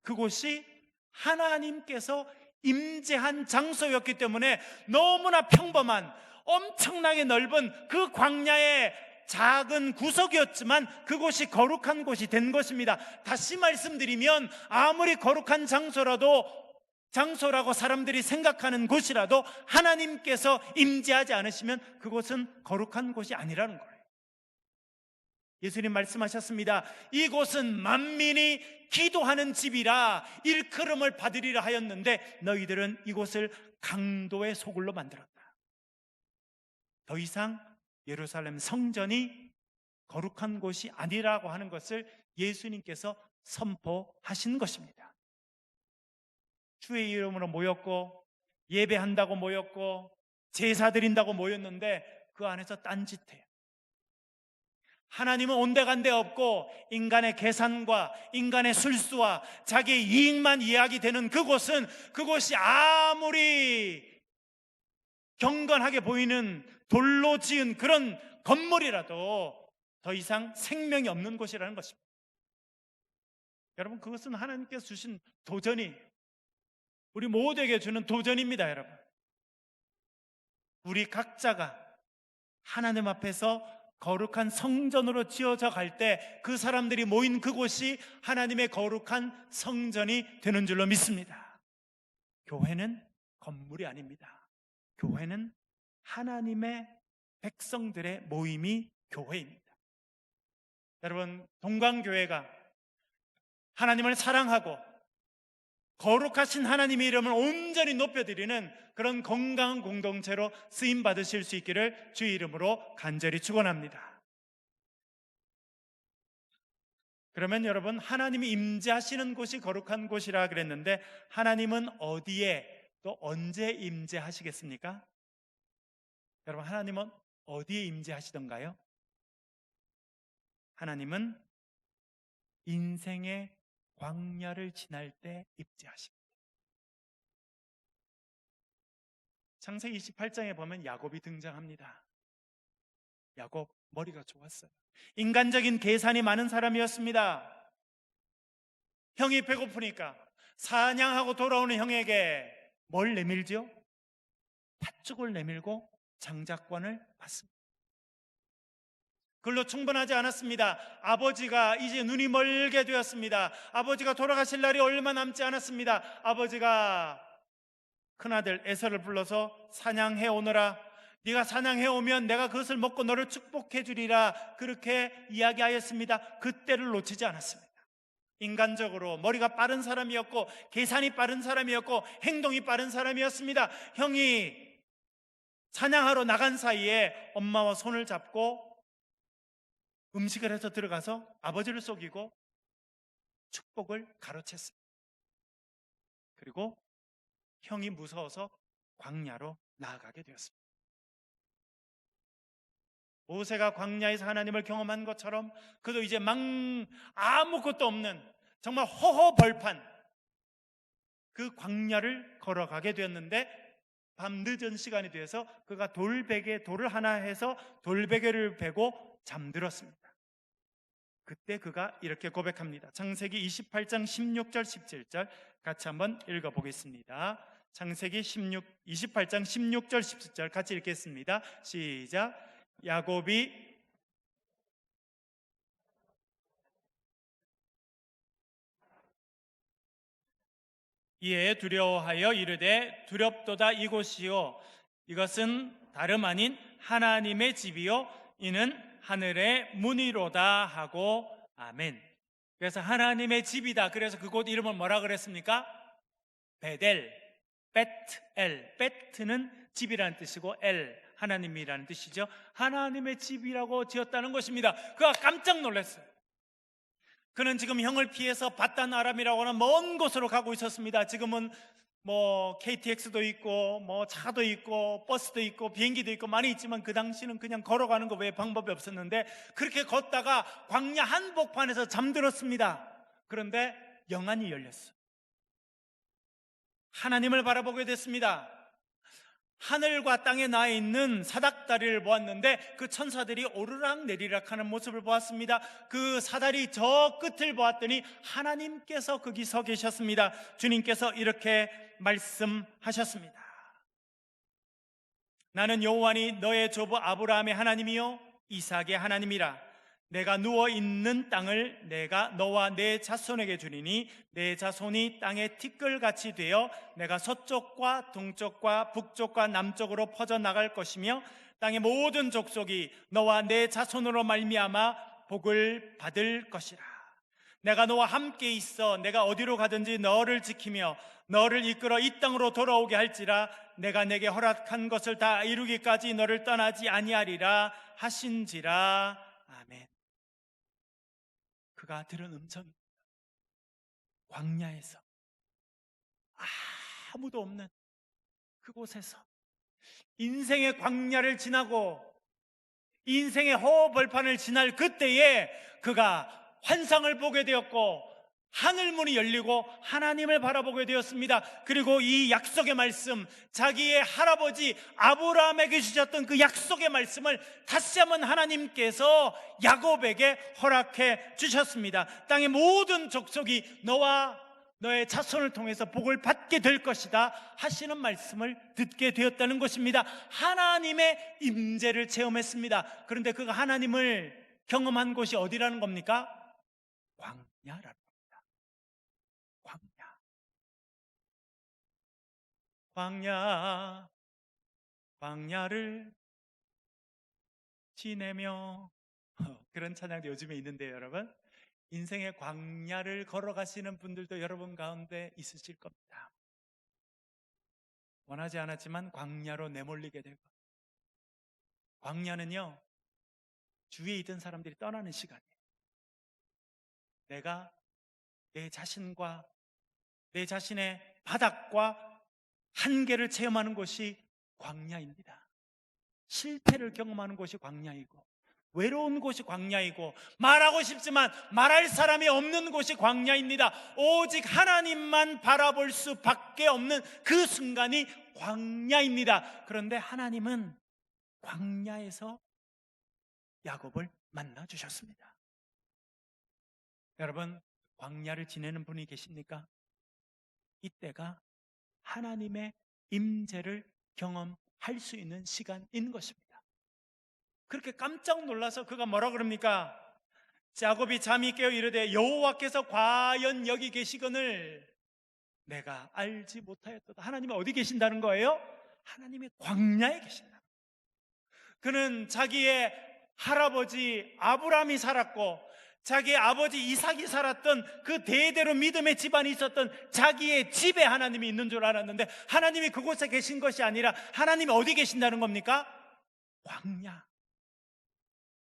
그곳이 하나님께서 임재한 장소였기 때문에 너무나 평범한, 엄청나게 넓은 그 광야의 작은 구석이었지만 그곳이 거룩한 곳이 된 것입니다. 다시 말씀드리면 아무리 거룩한 장소라고 사람들이 생각하는 곳이라도 하나님께서 임재하지 않으시면 그곳은 거룩한 곳이 아니라는 거예요. 예수님 말씀하셨습니다. 이곳은 만민이 기도하는 집이라 일컬음을 받으리라 하였는데 너희들은 이곳을 강도의 소굴로 만들었다. 더 이상 예루살렘 성전이 거룩한 곳이 아니라고 하는 것을 예수님께서 선포하신 것입니다. 주의 이름으로 모였고 예배한다고 모였고 제사 드린다고 모였는데 그 안에서 딴짓해요. 하나님은 온데간데 없고 인간의 계산과 인간의 술수와 자기의 이익만 이야기되는 그곳이 아무리 경건하게 보이는 돌로 지은 그런 건물이라도 더 이상 생명이 없는 곳이라는 것입니다. 여러분, 그것은 하나님께서 주신 도전이, 우리 모두에게 주는 도전입니다. 여러분, 우리 각자가 하나님 앞에서 거룩한 성전으로 지어져 갈 때 그 사람들이 모인 그곳이 하나님의 거룩한 성전이 되는 줄로 믿습니다. 교회는 건물이 아닙니다. 교회는 하나님의 백성들의 모임이 교회입니다. 여러분, 동광교회가 하나님을 사랑하고 거룩하신 하나님의 이름을 온전히 높여드리는 그런 건강한 공동체로 쓰임 받으실 수 있기를 주의 이름으로 간절히 축원합니다. 그러면 여러분, 하나님이 임재하시는 곳이 거룩한 곳이라 그랬는데 하나님은 어디에 또 언제 임재하시겠습니까? 여러분, 하나님은 어디에 임재하시던가요? 하나님은 인생의 광야를 지날 때 임재하십니다. 창세기 28장에 보면 야곱이 등장합니다. 야곱, 머리가 좋았어요. 인간적인 계산이 많은 사람이었습니다. 형이 배고프니까 사냥하고 돌아오는 형에게 뭘 내밀죠? 팥죽을 내밀고 장자권을 받습니다. 그걸로 충분하지 않았습니다. 아버지가 이제 눈이 멀게 되었습니다. 아버지가 돌아가실 날이 얼마 남지 않았습니다. 아버지가 큰아들 에서를 불러서 사냥해 오너라, 네가 사냥해 오면 내가 그것을 먹고 너를 축복해 주리라, 그렇게 이야기하였습니다. 그때를 놓치지 않았습니다. 인간적으로 머리가 빠른 사람이었고 계산이 빠른 사람이었고 행동이 빠른 사람이었습니다. 형이 사냥하러 나간 사이에 엄마와 손을 잡고 음식을 해서 들어가서 아버지를 속이고 축복을 가로챘습니다. 그리고 형이 무서워서 광야로 나아가게 되었습니다. 모세가 광야에서 하나님을 경험한 것처럼 그도 이제 아무것도 없는 정말 허허벌판 그 광야를 걸어가게 되었는데, 밤 늦은 시간이 되어서 그가 돌을 하나 해서 돌베개를 베고 잠들었습니다. 그때 그가 이렇게 고백합니다. 창세기 28장 16절 17절 같이 한번 읽어보겠습니다. 창세기 28장 16절 17절 같이 읽겠습니다. 시작. 야곱이 이에 두려워하여 이르되 두렵도다 이곳이요 이것은 다름 아닌 하나님의 집이요 이는 하늘의 문이로다 하고 아멘. 그래서 하나님의 집이다. 그래서 그곳 이름을 뭐라 그랬습니까? 베델, 벳엘. 베트는 집이라는 뜻이고 엘 하나님이라는 뜻이죠. 하나님의 집이라고 지었다는 것입니다. 그가 깜짝 놀랐어요. 그는 지금 형을 피해서 바단 아람이라고 하는 먼 곳으로 가고 있었습니다. 지금은 KTX도 있고 차도 있고 버스도 있고 비행기도 있고 많이 있지만 그 당시는 그냥 걸어가는 거 외에 방법이 없었는데, 그렇게 걷다가 광야 한복판에서 잠들었습니다. 그런데 영안이 열렸어요. 하나님을 바라보게 됐습니다. 하늘과 땅에 나 있는 사닥다리를 보았는데 그 천사들이 오르락 내리락 하는 모습을 보았습니다. 그 사다리 저 끝을 보았더니 하나님께서 거기 서 계셨습니다. 주님께서 이렇게 말씀하셨습니다. 나는 여호와니 너의 조부 아브라함의 하나님이요 이삭의 하나님이라. 내가 누워있는 땅을 내가 너와 내 자손에게 주리니 내 자손이 땅의 티끌같이 되어 내가 서쪽과 동쪽과 북쪽과 남쪽으로 퍼져나갈 것이며 땅의 모든 족속이 너와 내 자손으로 말미암아 복을 받을 것이라. 내가 너와 함께 있어 내가 어디로 가든지 너를 지키며 너를 이끌어 이 땅으로 돌아오게 할지라. 내가 내게 허락한 것을 다 이루기까지 너를 떠나지 아니하리라 하신지라. 아멘. 그가 들은 음성입니다. 광야에서 아무도 없는 그곳에서 인생의 광야를 지나고 인생의 허허벌판을 지날 그때에 그가 환상을 보게 되었고 하늘문이 열리고 하나님을 바라보게 되었습니다. 그리고 이 약속의 말씀, 자기의 할아버지 아브라함에게 주셨던 그 약속의 말씀을 다시 한번 하나님께서 야곱에게 허락해 주셨습니다. 땅의 모든 족속이 너와 너의 자손을 통해서 복을 받게 될 것이다 하시는 말씀을 듣게 되었다는 것입니다. 하나님의 임재를 체험했습니다. 그런데 그가 하나님을 경험한 곳이 어디라는 겁니까? 광야라는 겁니다. 광야를 지내며 그런 찬양도 요즘에 있는데요, 여러분. 인생의 광야를 걸어가시는 분들도 여러분 가운데 있으실 겁니다. 원하지 않았지만 광야로 내몰리게 되고, 광야는요 주위에 있던 사람들이 떠나는 시간이에요. 내가 내 자신과 내 자신의 바닥과 한계를 체험하는 곳이 광야입니다. 실패를 경험하는 곳이 광야이고, 외로운 곳이 광야이고, 말하고 싶지만 말할 사람이 없는 곳이 광야입니다. 오직 하나님만 바라볼 수밖에 없는 그 순간이 광야입니다. 그런데 하나님은 광야에서 야곱을 만나 주셨습니다. 여러분, 광야를 지내는 분이 계십니까? 이때가 하나님의 임재를 경험할 수 있는 시간인 것입니다. 그렇게 깜짝 놀라서 그가 뭐라 그럽니까? 야곱이 잠이 깨어 이르되 여호와께서 과연 여기 계시거늘 내가 알지 못하였도다. 하나님이 어디 계신다는 거예요? 하나님이 광야에 계신다. 그는 자기의 할아버지 아브라함이 살았고 자기의 아버지 이삭이 살았던 그 대대로 믿음의 집안이 있었던 자기의 집에 하나님이 있는 줄 알았는데, 하나님이 그곳에 계신 것이 아니라 하나님이 어디 계신다는 겁니까? 광야,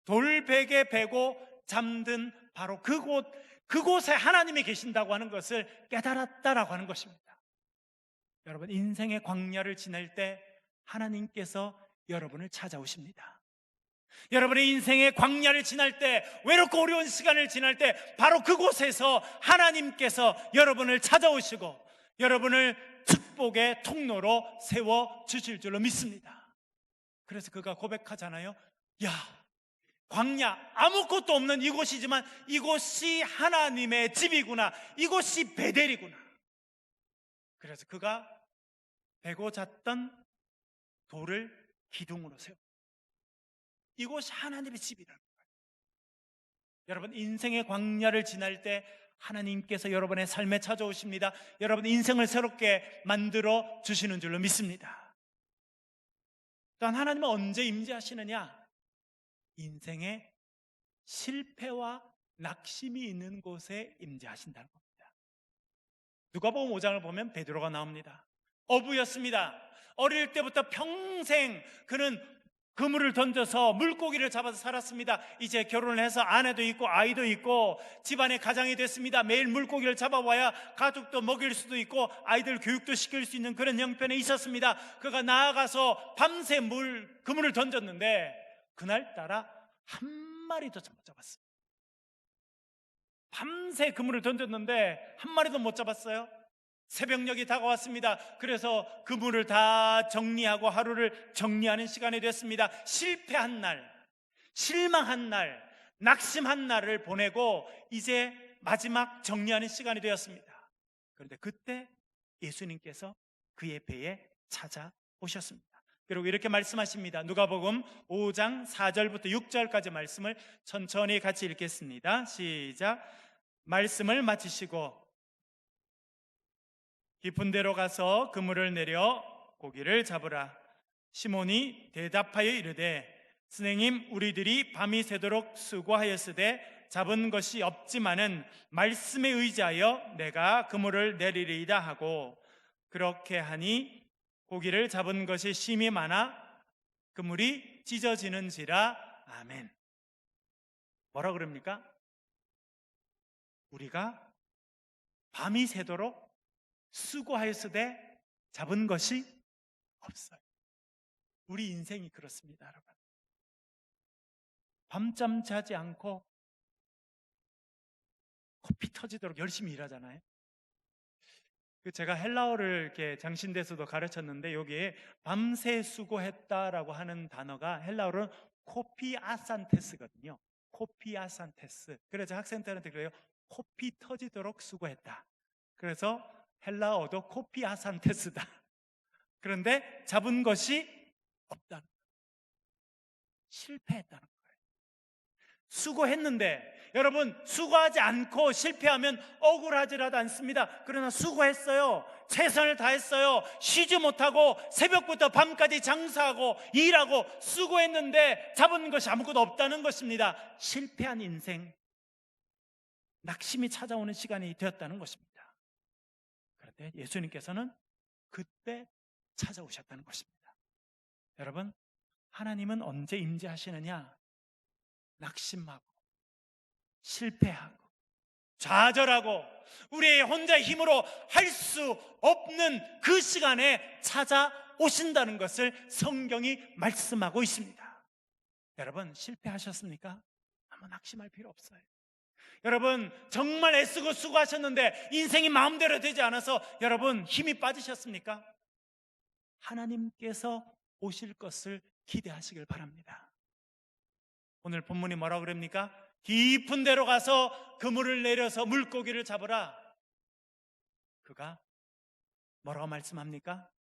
돌베개 베고 잠든 바로 그곳에 하나님이 계신다고 하는 것을 깨달았다라고 하는 것입니다. 여러분, 인생의 광야를 지날 때 하나님께서 여러분을 찾아오십니다. 여러분의 인생의 광야를 지날 때, 외롭고 어려운 시간을 지날 때 바로 그곳에서 하나님께서 여러분을 찾아오시고 여러분을 축복의 통로로 세워주실 줄로 믿습니다. 그래서 그가 고백하잖아요. 야, 광야, 아무것도 없는 이곳이지만 이곳이 하나님의 집이구나, 이곳이 베델이구나. 그래서 그가 베고 잤던 돌을 기둥으로 세워, 이곳이 하나님의 집이라는 거예요. 여러분, 인생의 광야를 지날 때 하나님께서 여러분의 삶에 찾아오십니다. 여러분 인생을 새롭게 만들어 주시는 줄로 믿습니다. 또한 하나님은 언제 임재하시느냐? 인생의 실패와 낙심이 있는 곳에 임재하신다는 겁니다. 누가복음 5장을 보면 베드로가 나옵니다. 어부였습니다. 어릴 때부터 평생 그는 그물을 던져서 물고기를 잡아서 살았습니다. 이제 결혼을 해서 아내도 있고 아이도 있고 집안의 가장이 됐습니다. 매일 물고기를 잡아와야 가족도 먹일 수도 있고 아이들 교육도 시킬 수 있는 그런 형편에 있었습니다. 그가 나아가서 밤새 그물을 던졌는데 그날따라 한 마리도 못 잡았어요. 밤새 그물을 던졌는데 한 마리도 못 잡았어요. 새벽녘이 다가왔습니다. 그래서 그물을 다 정리하고 하루를 정리하는 시간이 됐습니다. 실패한 날, 실망한 날, 낙심한 날을 보내고 이제 마지막 정리하는 시간이 되었습니다. 그런데 그때 예수님께서 그의 배에 찾아오셨습니다. 그리고 이렇게 말씀하십니다. 누가복음 5장 4절부터 6절까지 말씀을 천천히 같이 읽겠습니다. 시작. 말씀을 마치시고 깊은 데로 가서 그물을 내려 고기를 잡으라. 시몬이 대답하여 이르되 선생님, 우리들이 밤이 새도록 수고하였으되 잡은 것이 없지만은 말씀에 의지하여 내가 그물을 내리리이다 하고, 그렇게 하니 고기를 잡은 것이 심히 많아 그물이 찢어지는지라. 아멘. 뭐라 그럽니까? 우리가 밤이 새도록 수고하였으되 잡은 것이 없어요. 우리 인생이 그렇습니다, 여러분. 밤잠 자지 않고 코피 터지도록 열심히 일하잖아요. 제가 헬라어를 이렇게 장신대에서도 가르쳤는데 여기에 밤새 수고했다라고 하는 단어가 헬라어로는 코피아산테스거든요. 코피아산테스. 그래서 학생들한테 그래요. 코피 터지도록 수고했다. 그래서 헬라어도 코피아산테스다. 그런데 잡은 것이 없다는 거예요. 실패했다는 거예요. 수고했는데, 여러분 수고하지 않고 실패하면 억울하지라도 않습니다. 그러나 수고했어요. 최선을 다했어요. 쉬지 못하고 새벽부터 밤까지 장사하고 일하고 수고했는데 잡은 것이 아무것도 없다는 것입니다. 실패한 인생, 낙심이 찾아오는 시간이 되었다는 것입니다. 그런데 예수님께서는 그때 찾아오셨다는 것입니다. 여러분, 하나님은 언제 임재하시느냐? 낙심하고 실패하고 좌절하고 우리의 혼자의 힘으로 할 수 없는 그 시간에 찾아오신다는 것을 성경이 말씀하고 있습니다. 여러분, 실패하셨습니까? 아무 낙심할 필요 없어요. 여러분, 정말 애쓰고 수고하셨는데 인생이 마음대로 되지 않아서 여러분 힘이 빠지셨습니까? 하나님께서 오실 것을 기대하시길 바랍니다. 오늘 본문이 뭐라고 그럽니까? 깊은 데로 가서 그물을 내려서 물고기를 잡으라. 그가 뭐라고 말씀합니까?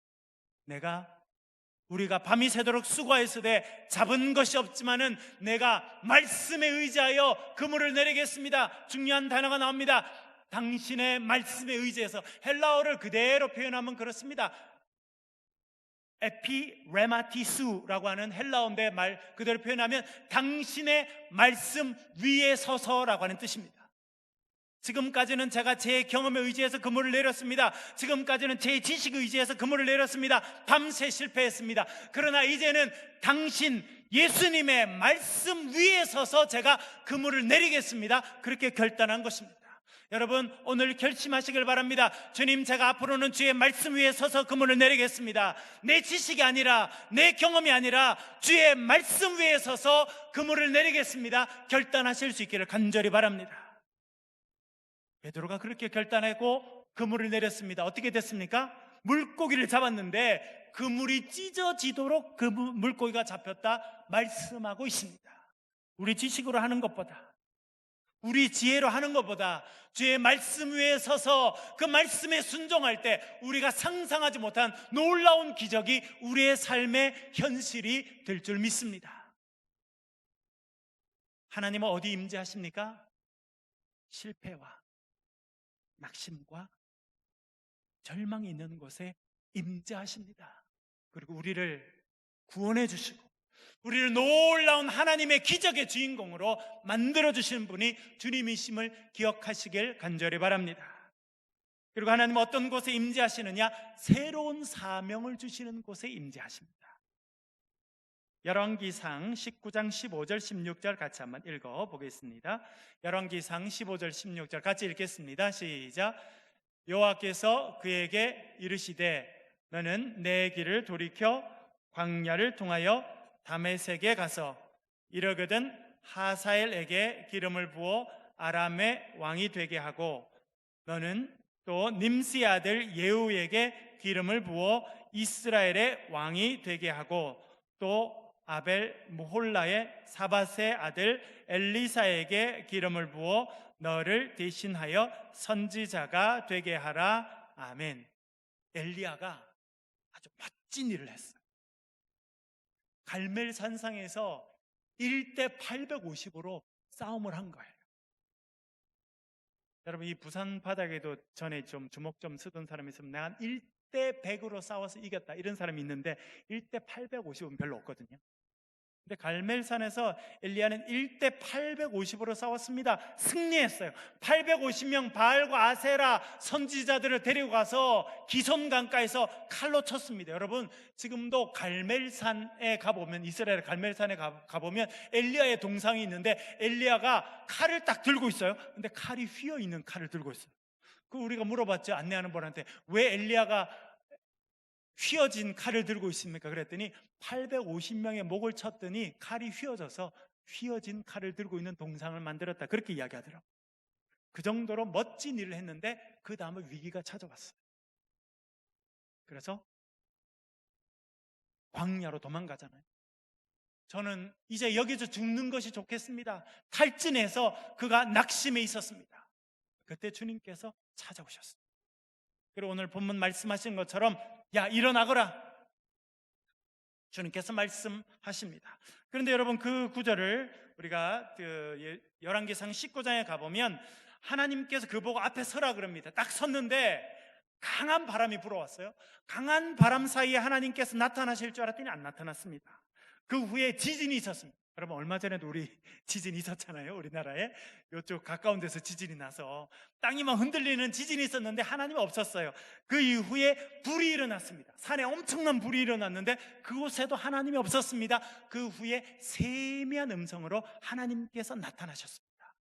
우리가 밤이 새도록 수고하였으되 잡은 것이 없지만은 내가 말씀에 의지하여 그물을 내리겠습니다. 중요한 단어가 나옵니다. 당신의 말씀에 의지해서. 헬라어를 그대로 표현하면 그렇습니다. 에피레마티스라고 하는 헬라어인데 말 그대로 표현하면 당신의 말씀 위에 서서라고 하는 뜻입니다. 지금까지는 제가 제 경험에 의지해서 그물을 내렸습니다. 지금까지는 제 지식에 의지해서 그물을 내렸습니다. 밤새 실패했습니다. 그러나 이제는 당신 예수님의 말씀 위에 서서 제가 그물을 내리겠습니다. 그렇게 결단한 것입니다. 여러분, 오늘 결심하시길 바랍니다. 주님, 제가 앞으로는 주의 말씀 위에 서서 그물을 내리겠습니다. 내 지식이 아니라, 내 경험이 아니라 주의 말씀 위에 서서 그물을 내리겠습니다. 결단하실 수 있기를 간절히 바랍니다. 베드로가 그렇게 결단하고 그물을 내렸습니다. 어떻게 됐습니까? 물고기를 잡았는데 그물이 찢어지도록 그 물고기가 잡혔다 말씀하고 있습니다. 우리 지식으로 하는 것보다, 우리 지혜로 하는 것보다 주의 말씀 위에 서서 그 말씀에 순종할 때 우리가 상상하지 못한 놀라운 기적이 우리의 삶의 현실이 될 줄 믿습니다. 하나님은 어디 임재하십니까? 실패와 낙심과 절망이 있는 곳에 임재하십니다. 그리고 우리를 구원해 주시고 우리를 놀라운 하나님의 기적의 주인공으로 만들어주시는 분이 주님이심을 기억하시길 간절히 바랍니다. 그리고 하나님은 어떤 곳에 임재하시느냐? 새로운 사명을 주시는 곳에 임재하십니다. 열왕기상 19장 15절 16절 같이 한번 읽어보겠습니다. 열왕기상 15절 16절 같이 읽겠습니다. 시작. 여호와께서 그에게 이르시되 너는 내 길을 돌이켜 광야를 통하여 다메섹에 가서 이르거든 하사엘에게 기름을 부어 아람의 왕이 되게 하고 너는 또 님시 아들 예후에게 기름을 부어 이스라엘의 왕이 되게 하고 또 아벨 무홀라의 사밧의 아들 엘리사에게 기름을 부어 너를 대신하여 선지자가 되게 하라. 아멘. 엘리야가 아주 멋진 일을 했어요. 갈멜산상에서 1대 850으로 싸움을 한 거예요. 여러분, 이 부산 바닥에도 전에 좀 주먹 좀 쓰던 사람이 있으면 내가 한 1대 100으로 싸워서 이겼다 이런 사람이 있는데 1대 850은 별로 없거든요. 근데 갈멜산에서 엘리야는 1대 850으로 싸웠습니다. 승리했어요. 850명 바알과 아세라 선지자들을 데리고 가서 기손 강가에서 칼로 쳤습니다. 여러분, 지금도 갈멜산에 가보면, 이스라엘 갈멜산에 가보면 엘리야의 동상이 있는데 엘리야가 칼을 딱 들고 있어요. 근데 칼이 휘어있는 칼을 들고 있어요. 그 우리가 물어봤죠, 안내하는 분한테. 왜 엘리야가 휘어진 칼을 들고 있습니까? 그랬더니 850명의 목을 쳤더니 칼이 휘어져서 휘어진 칼을 들고 있는 동상을 만들었다, 그렇게 이야기하더라고요. 그 정도로 멋진 일을 했는데 그 다음에 위기가 찾아왔어요. 그래서 광야로 도망가잖아요. 저는 이제 여기서 죽는 것이 좋겠습니다. 탈진해서 그가 낙심해 있었습니다. 그때 주님께서 찾아오셨어요. 그리고 오늘 본문 말씀하신 것처럼 야, 일어나거라, 주님께서 말씀하십니다. 그런데 여러분, 그 구절을 우리가 열왕기상 19장에 가보면 하나님께서 그 보고 앞에 서라 그럽니다. 딱 섰는데 강한 바람이 불어왔어요. 강한 바람 사이에 하나님께서 나타나실 줄 알았더니 안 나타났습니다. 그 후에 지진이 있었습니다. 여러분, 얼마 전에도 우리 지진이 있었잖아요. 우리나라에 이쪽 가까운 데서 지진이 나서 땅이 막 흔들리는 지진이 있었는데 하나님은 없었어요. 그 이후에 불이 일어났습니다. 산에 엄청난 불이 일어났는데 그곳에도 하나님이 없었습니다. 그 후에 세미한 음성으로 하나님께서 나타나셨습니다.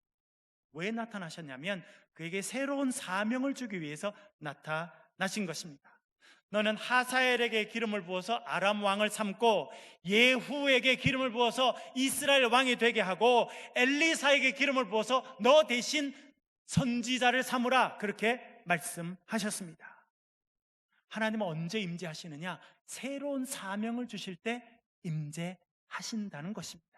왜 나타나셨냐면 그에게 새로운 사명을 주기 위해서 나타나신 것입니다. 너는 하사엘에게 기름을 부어서 아람 왕을 삼고 예후에게 기름을 부어서 이스라엘 왕이 되게 하고 엘리사에게 기름을 부어서 너 대신 선지자를 삼으라, 그렇게 말씀하셨습니다. 하나님은 언제 임재하시느냐? 새로운 사명을 주실 때 임재하신다는 것입니다.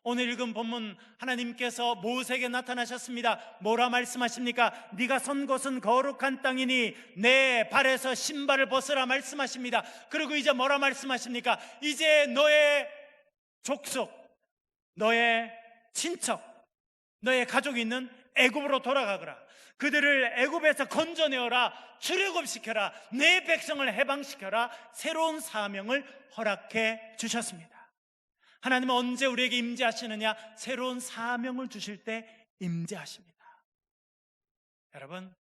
오늘 읽은 본문, 하나님께서 모세에게 나타나셨습니다. 뭐라 말씀하십니까? 네가 선 곳은 거룩한 땅이니 내 발에서 신발을 벗으라 말씀하십니다. 그리고 이제 뭐라 말씀하십니까? 이제 너의 족속, 너의 친척, 너의 가족이 있는 애굽으로 돌아가거라. 그들을 애굽에서 건져내어라, 출애굽시켜라, 내 백성을 해방시켜라, 새로운 사명을 허락해 주셨습니다. 하나님은 언제 우리에게 임재하시느냐? 새로운 사명을 주실 때 임재하십니다. 여러분,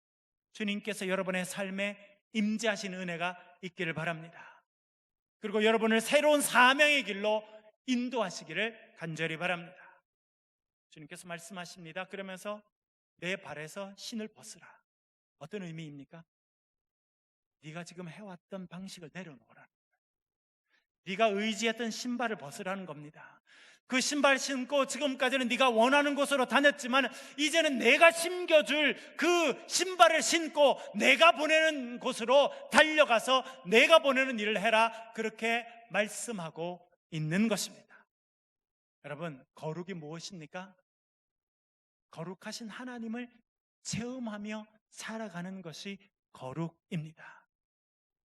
주님께서 여러분의 삶에 임재하신 은혜가 있기를 바랍니다. 그리고 여러분을 새로운 사명의 길로 인도하시기를 간절히 바랍니다. 주님께서 말씀하십니다. 그러면서 내 발에서 신을 벗으라. 어떤 의미입니까? 네가 지금 해왔던 방식을 내려놓으라는 거예요. 네가 의지했던 신발을 벗으라는 겁니다. 그 신발 신고 지금까지는 네가 원하는 곳으로 다녔지만 이제는 내가 신겨줄 그 신발을 신고 내가 보내는 곳으로 달려가서 내가 보내는 일을 해라, 그렇게 말씀하고 있는 것입니다. 여러분, 거룩이 무엇입니까? 거룩하신 하나님을 체험하며 살아가는 것이 거룩입니다.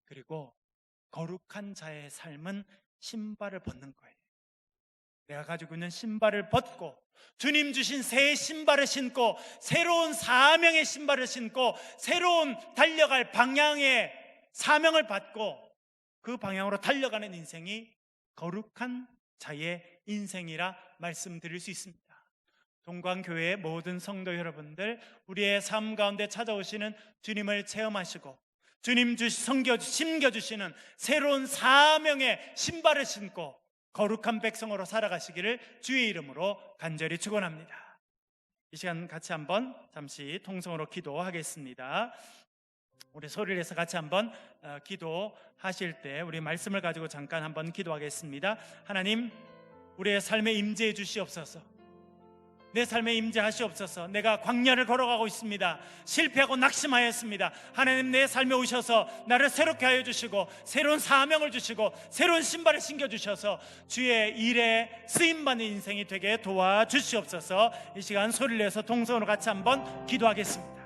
그리고 거룩한 자의 삶은 신발을 벗는 거예요. 내가 가지고 있는 신발을 벗고 주님 주신 새 신발을 신고 새로운 사명의 신발을 신고 새로운 달려갈 방향의 사명을 받고 그 방향으로 달려가는 인생이 거룩한 자의 인생이라 말씀드릴 수 있습니다. 동광교회의 모든 성도 여러분들, 우리의 삶 가운데 찾아오시는 주님을 체험하시고 주님 심겨주시는 새로운 사명의 신발을 신고 거룩한 백성으로 살아가시기를 주의 이름으로 간절히 축원합니다. 이 시간 같이 한번 잠시 통성으로 기도하겠습니다. 우리 소리를 내서 같이 한번 기도하실 때 우리 말씀을 가지고 잠깐 한번 기도하겠습니다. 하나님, 우리의 삶에 임재해 주시옵소서. 내 삶에 임재하시옵소서. 내가 광야를 걸어가고 있습니다. 실패하고 낙심하였습니다. 하나님, 내 삶에 오셔서 나를 새롭게 하여 주시고 새로운 사명을 주시고 새로운 신발을 신겨주셔서 주의 일에 쓰임받는 인생이 되게 도와주시옵소서. 이 시간 소리를 내서 동성으로 같이 한번 기도하겠습니다.